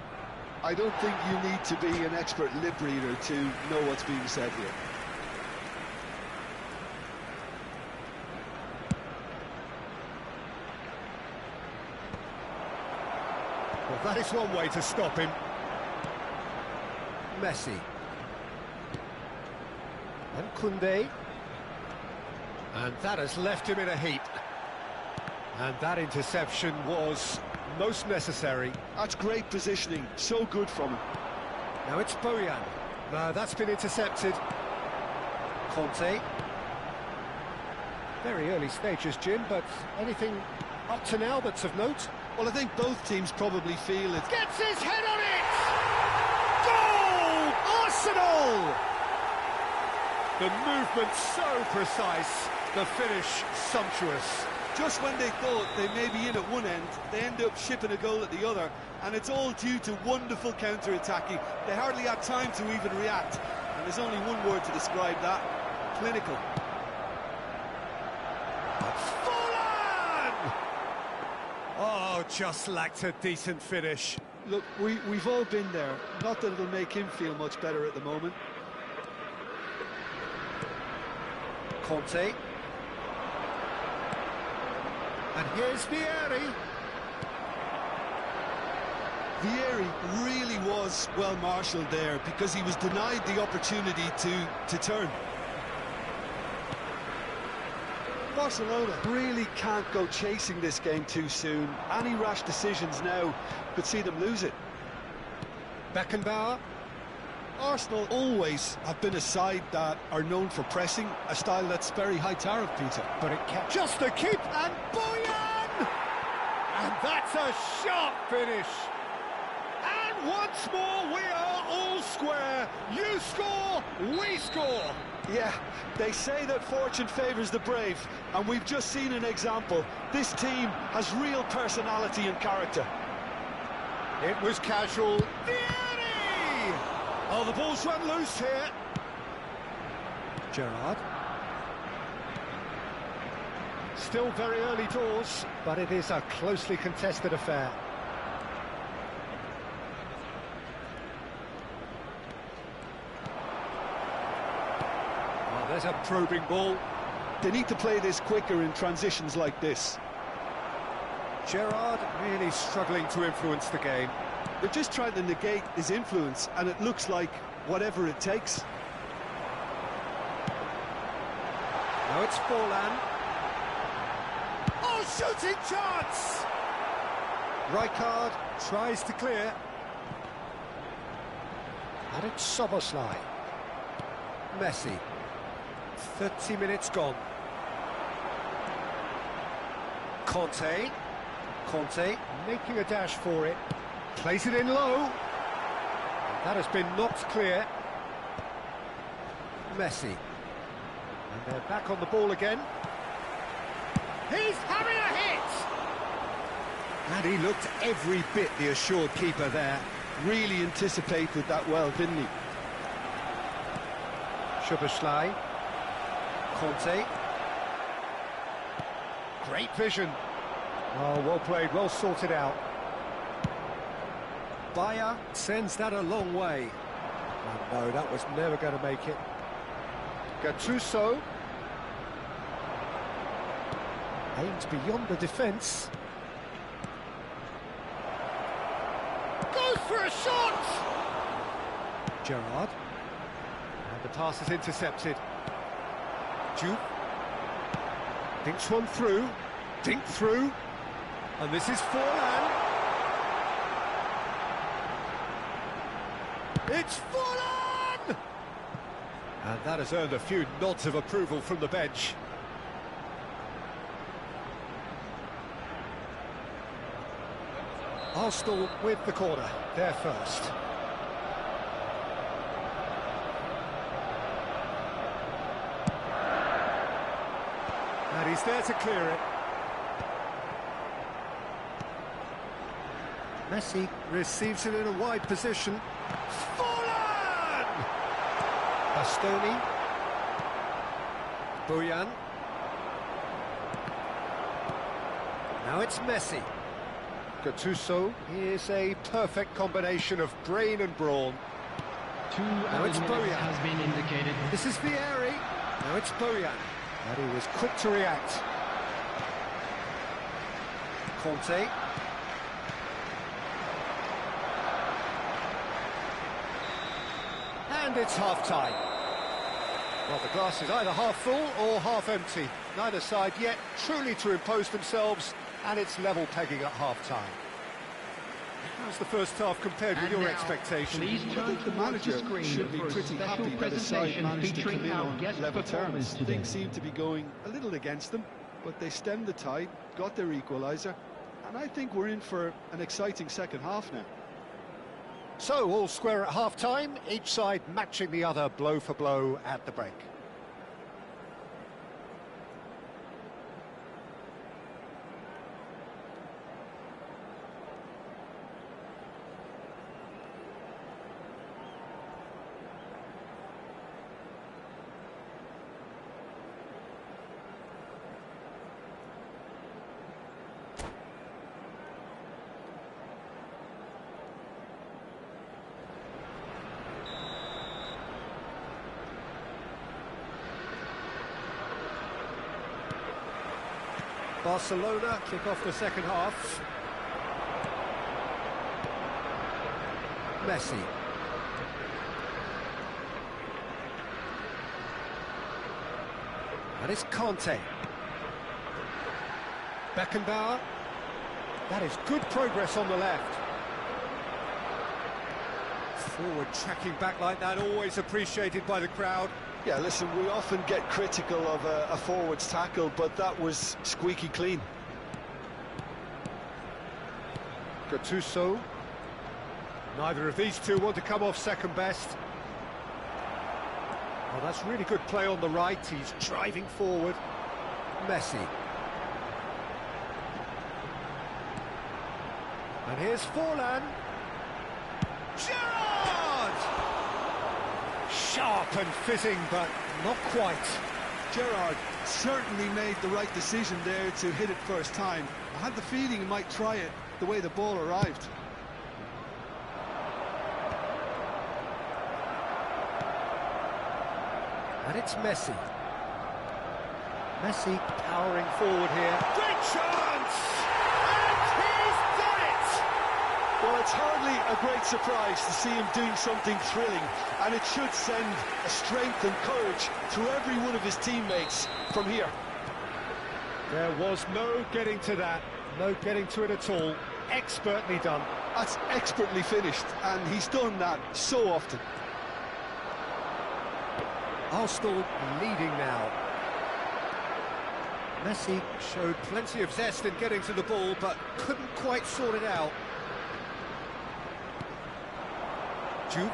I don't think you need to be an expert lip reader to know what's being said here. Well, That is one way to stop him. Messi. And Koundé. And that has left him in a heap. And that interception was most necessary. That's great positioning, so good from him. Now it's Bojan. No, that's been intercepted. Conte. Very early stages, Jim, but anything up to now that's of note? Well, I think both teams probably feel it. Gets his head on it! Goal! Arsenal! The movement so precise, the finish sumptuous. Just when they thought they may be in at one end, they end up shipping a goal at the other, and it's all due to wonderful counter-attacking. They hardly had time to even react, and there's only one word to describe that: clinical. Oh, just lacked a decent finish. Look, we've all been there. Not that it'll make him feel much better at the moment. Conte. And here's Vieri. Vieri really was well marshalled there because he was denied the opportunity to turn. Barcelona really can't go chasing this game too soon. Any rash decisions now could see them lose it. Beckenbauer. Arsenal always have been a side that are known for pressing, a style that's very high tariff, Peter. But it kept just the keep, and Bojan! And that's a sharp finish. And once more, we are all square. You score, we score. Yeah, they say that fortune favours the brave, and we've just seen an example. This team has real personality and character. It was casual. Vieri! Oh, the ball's run loose here. Gerrard. Still very early doors, but it is a closely contested affair. Oh, there's a probing ball. They need to play this quicker in transitions like this. Gerrard really struggling to influence the game. They're just trying to negate his influence, and it looks like whatever it takes. Now it's Forlan. Oh, shooting chance! Rijkaard tries to clear. And it's Szoboszlai. Messi. 30 minutes gone. Conte. Conte making a dash for it. Plays it in low. That has been knocked clear. Messi. And they're back on the ball again. He's having a hit! And he looked every bit the assured keeper there. Really anticipated that well, didn't he? Szoboszlai. Conte. Great vision. Oh, well played, well sorted out. Bayer sends that a long way. Oh, no, that was never going to make it. Gattuso. Aims beyond the defence. Goes for a shot! Gerrard. And the pass is intercepted. Jupe. Thinks one through. Think through. And this is Forlan. It's Forlan! And that has earned a few nods of approval from the bench. Arsenal with the corner, they're first. And he's there to clear it. Messi receives it in a wide position. Forlan! Bastoni. Bojan. Now it's Messi. Gattuso is a perfect combination of brain and brawn. Now it's Bojan. Has been indicated. This is Vieri. Now it's Bojan. And he was quick to react. And it's half-time. Well, the glass is either half full or half empty. Neither side yet truly to impose themselves, and it's level pegging at half-time. How's the first half compared with your expectations? Please turn The manager to the should screen be for a pretty special happy that his side presentation managed to come featuring in our on guest level performers terms. today. Things seem to be going a little against them, but they stemmed the tide, got their equaliser, and I think we're in for an exciting second half now. So, all square at half-time, each side matching the other blow for blow at the break. Barcelona kick off the second half. Messi. And it's Conte. Beckenbauer. That is good progress on the left. Forward tracking back like that, always appreciated by the crowd. Yeah, listen, we often get critical of a forward's tackle, but that was squeaky clean. Gattuso. Neither of these two want to come off second best. Oh, that's really good play on the right. He's driving forward. Messi. And here's Forlan. Gerrard! Sharp and fizzing, but not quite. Gerrard certainly made the right decision there to hit it first time. I had the feeling he might try it the way the ball arrived. And it's Messi. Messi powering forward here. Great chance! And he's done it! Well, it's hardly a great surprise to see him doing something thrilling, and it should send a strength and courage to every one of his teammates from here. There was no getting to that, no getting to it at all. Expertly done. That's expertly finished, and he's done that so often. Arsenal leading now. Messi showed plenty of zest in getting to the ball, but couldn't quite sort it out. Juke.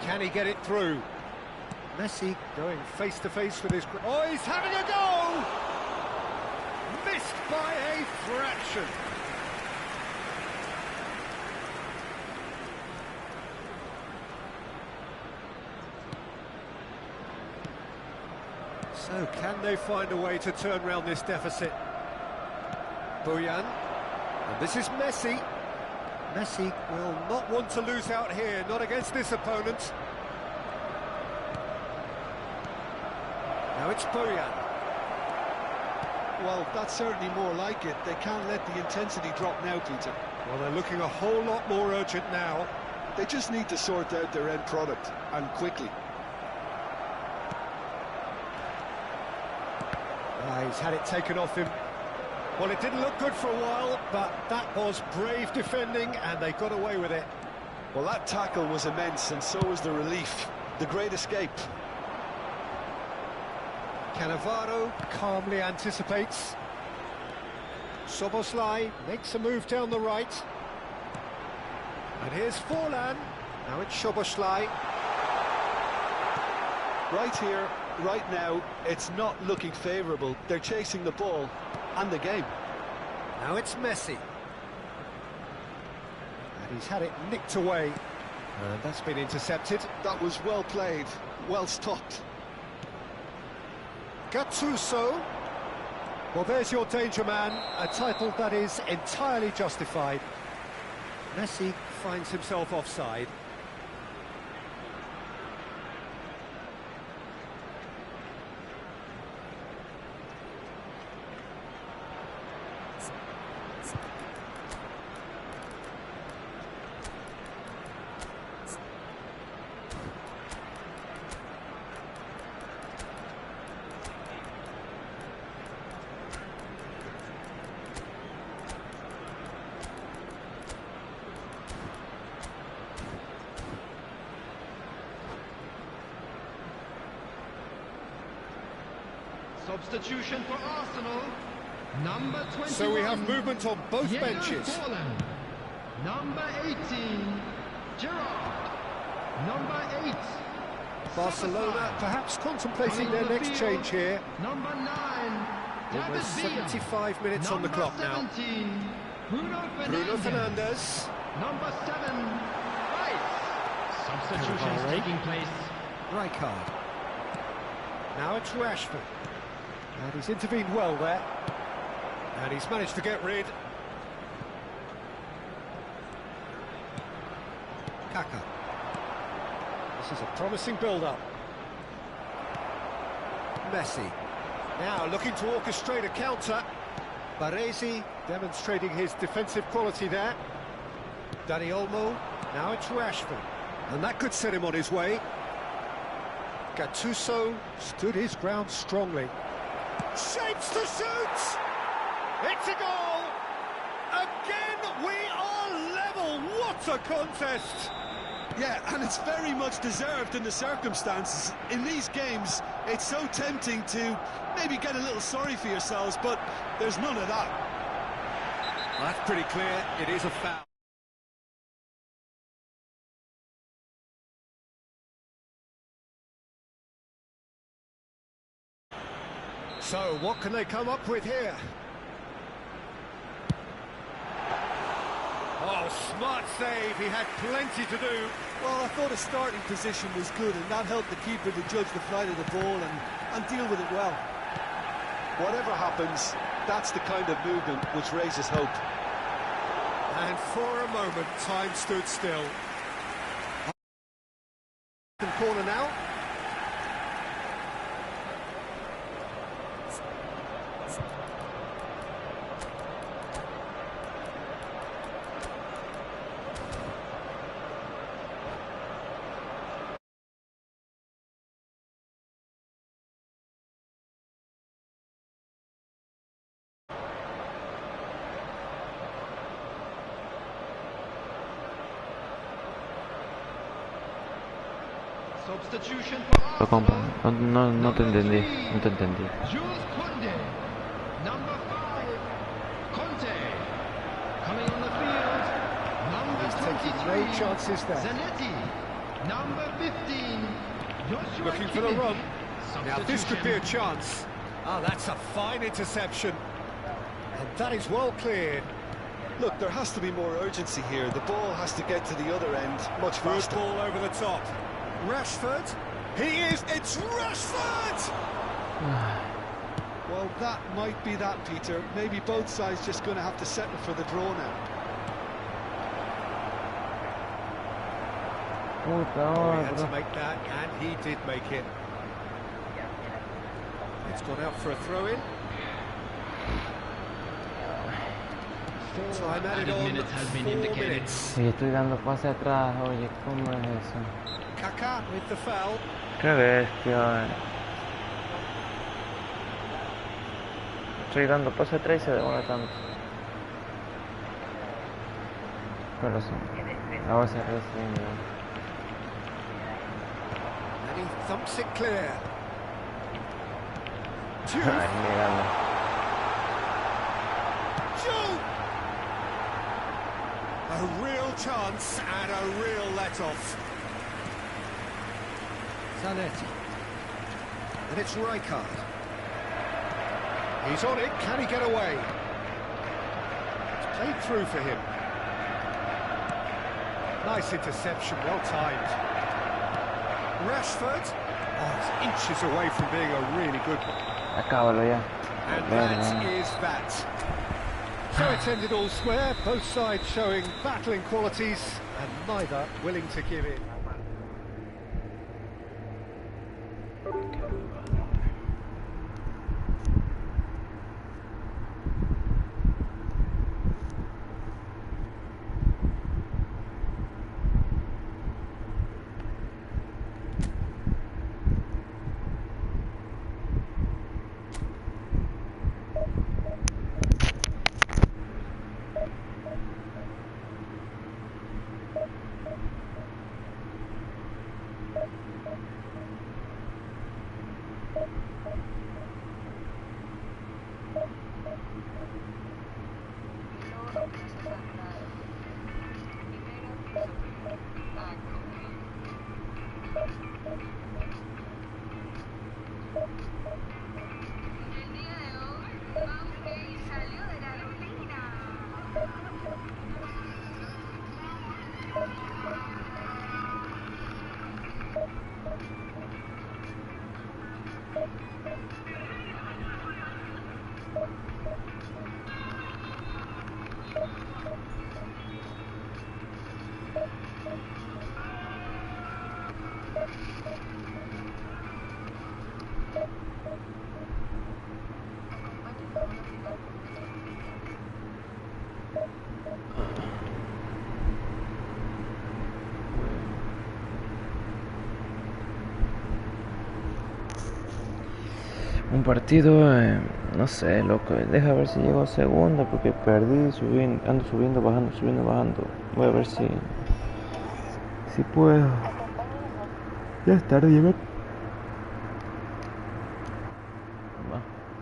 Can he get it through? Messi going face to face with his... Oh, he's having a go! Missed by a fraction. So, can they find a way to turn around this deficit? Bojan. And this is Messi. Messi will not want to lose out here, not against this opponent. Now it's Bojan. Well, that's certainly more like it. They can't let the intensity drop now, Peter. Well, they're looking a whole lot more urgent now. They just need to sort out their end product, and quickly. He's had it taken off him. Well, it didn't look good for a while, but that was brave defending, and they got away with it. Well, that tackle was immense, and so was the relief. The great escape. Cannavaro calmly anticipates. Szoboszlai makes a move down the right. And here's Forlan. Now it's Szoboszlai. Right here, right now, it's not looking favourable. They're chasing the ball and the game. Now it's Messi. And he's had it nicked away. And that's been intercepted. That was well played, well stopped. Gattuso. Well, there's your danger man, a title that is entirely justified. Messi finds himself offside. Substitution for Arsenal. Number 21. So we have movement on both Diego benches. Forlan. Number 18. Gerrard. Number 8. Barcelona perhaps contemplating their next change here. Number 9. Almost 75 minutes on the clock now. Bruno Bruno Fernandes. Number 7. Rice. Substitutions taking place. Rijkaard. Now it's Rashford. And he's intervened well there. And he's managed to get rid. Kaka. This is a promising build-up. Messi. Now looking to orchestrate a counter. Baresi demonstrating his defensive quality there. Dani Olmo. Now it's Rashford. And that could set him on his way. Gattuso stood his ground strongly. Shapes to shoot! It's a goal! Again, we are level! What a contest! Yeah, and it's very much deserved in the circumstances. In these games, it's so tempting to maybe get a little sorry for yourselves, but there's none of that. Well, that's pretty clear. It is a foul. So, what can they come up with here? Oh, smart save. He had plenty to do. Well, I thought his starting position was good, and that helped the keeper to judge the flight of the ball and deal with it well. Whatever happens, that's the kind of movement which raises hope. And for a moment, time stood still. Corner now. Substitution for Lo compro. Arsenal. No te entendí. No te entendí. Jules Koundé. Number 5. Conte. Coming on the field. Number He's taking 23. no chances there. Zanetti. Number 15. Joshua Looking for the Kimmich. run. Now this could be a Substitution. chance. Oh, that's a fine interception. And that is well cleared. Look, there has to be more urgency here. The ball has to get to the other end much Good faster. ball over the top. Rashford. He is. It's Rashford! Well, that might be that, Peter. Maybe both sides just going to have to settle for the draw now. Puta He had to madre. make that, and he did make it. It's gone out for a throw-in. Time added on, minute has been 4 indicated. minutes. Si estoy dando pase atrás, oye, ¿cómo es eso? Kaka with the foul. Qué bestia. Estoy dando pase atrás y se demora tanto. Pero sí. Ahora se recibe. And he thumps it clear. Ay, mirando. Shoot! A real chance and a real let-off. Zanetti. And it's Rijkaard. He's on it. Can he get away? It's played through for him. Nice interception, well timed. Rashford. Oh, it's inches away from being a really good one. Acábalo ya. And Verga. that is that. So it's ended all square, both sides showing battling qualities and neither willing to give in. un partido, no sé, loco. Deja ver si llego a segundo porque perdí, ando subiendo, bajando, subiendo, bajando. Voy a ver si puedo. Ya es tarde, ya me...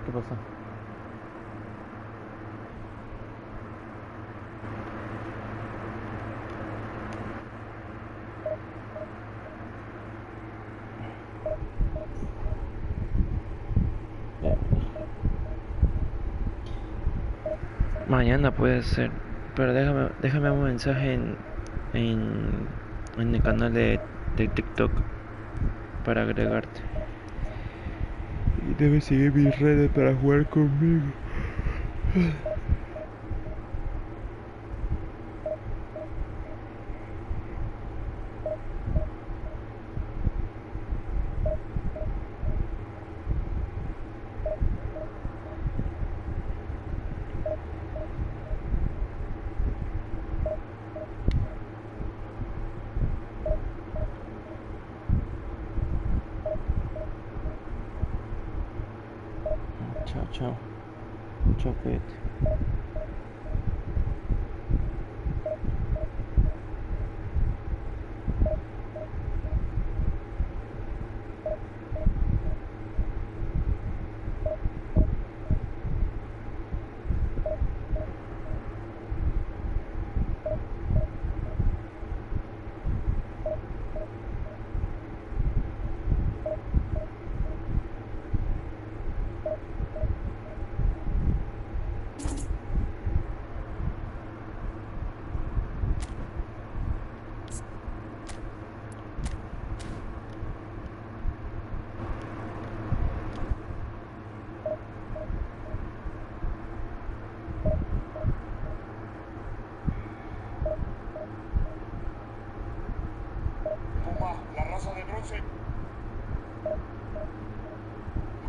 ¿Qué pasa? Mañana puede ser, pero déjame un mensaje en el canal de TikTok para agregarte. Y debes seguir mis redes para jugar conmigo. Chao, chao. Chao, cuídate.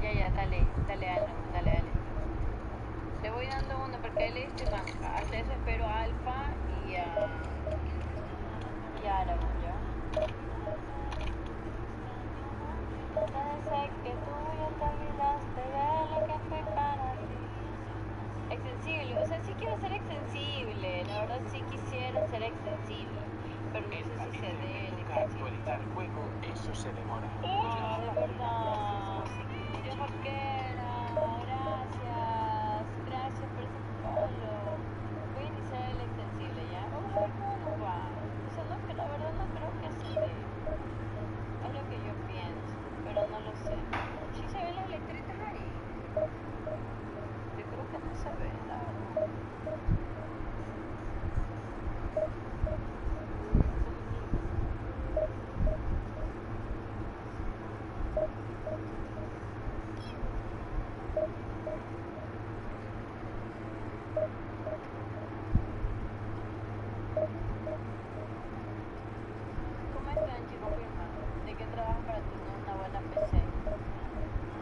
Ya, dale, dale. Le voy dando uno porque él es blanca. Hasta eso espero a Alfa y a Aragón, ¿ya? Sé que tú ya te olvidaste de lo que fue para ti. Extensible, o sea, sí quiero ser extensible. La verdad sí quisiera ser extensible. Pero no sé si se debe actualizar el juego, eso se demora. Oh, de verdad. Yo vaquera, gracias por ese follow. Voy a iniciar el extensible ya. Uy, no va. O sea, la verdad no creo que se dé. Es lo que yo pienso, pero no lo sé. Sí se ven las letritas ahí. Yo creo que no se ve, la verdad. ¿Cómo están, chicos? ¿De qué trabajan para tener una buena PC?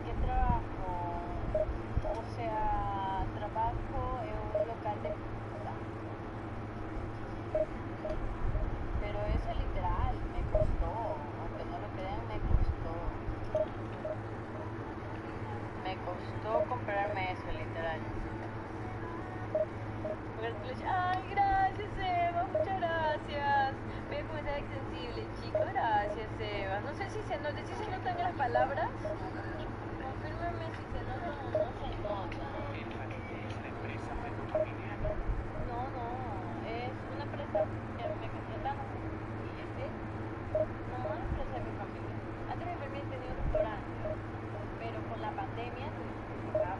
¿Qué trabajo? O sea, trabajo en un local de comida. Pero eso literal, me costó. Aunque no lo crean, me costó. Me costó comprarme eso, literal. Ay, gracias, Eva, muchas gracias. Voy a comenzar extensible, chicos. Gracias, Eva. No sé si se notan en las palabras. Confírmeme si se notan o no se notan. ¿El famila es la empresa de tu familia? No, es una empresa que me contrataron. Y no, una empresa de mi familia. Antes de mi familia tenía un restaurante, pero con la pandemia tuvimos que cerrar.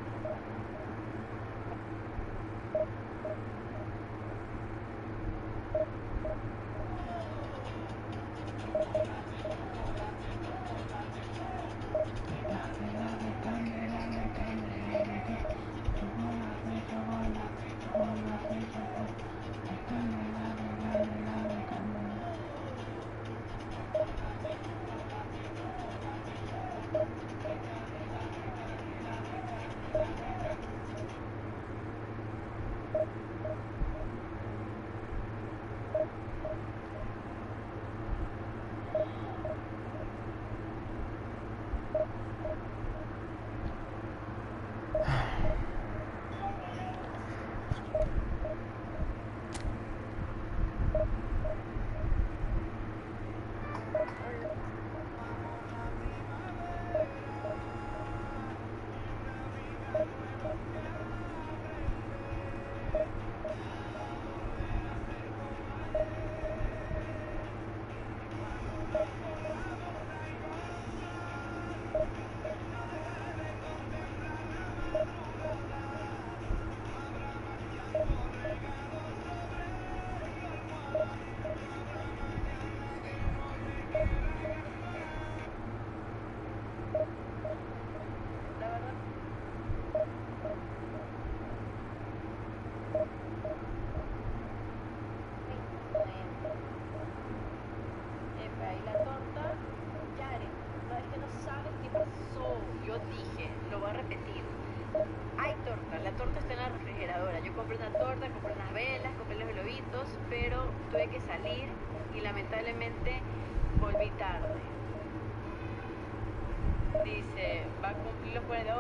compré una torta, compré unas velas, compré los globitos, pero tuve que salir y lamentablemente volví tarde. Dice, va a cumplir los 40.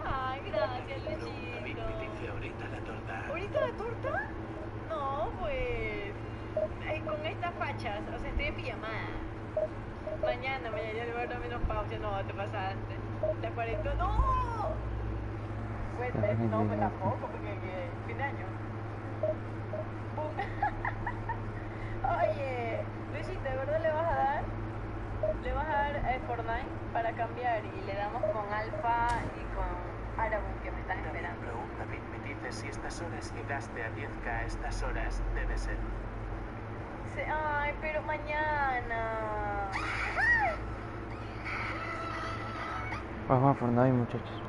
Ay, gracias, David Luchito. me dice ahorita la torta. ¿Ahorita la torta? No, pues. Con estas fachas, o sea, estoy en pijamada. Mañana ya le voy a dar menos pausa. No, te pasaste. Te 40. ¡No! Pues no, pues tampoco, porque fin de año. Pum. Oye, Luisito, ¿de verdad le vas a dar? Le vas a dar Fortnite para cambiar y le damos con Alfa y con Aragón que me están esperando. David me dice si estas horas llegaste a 10k, estas horas debe ser. Ay, pero mañana. Vamos a Fortnite, muchachos.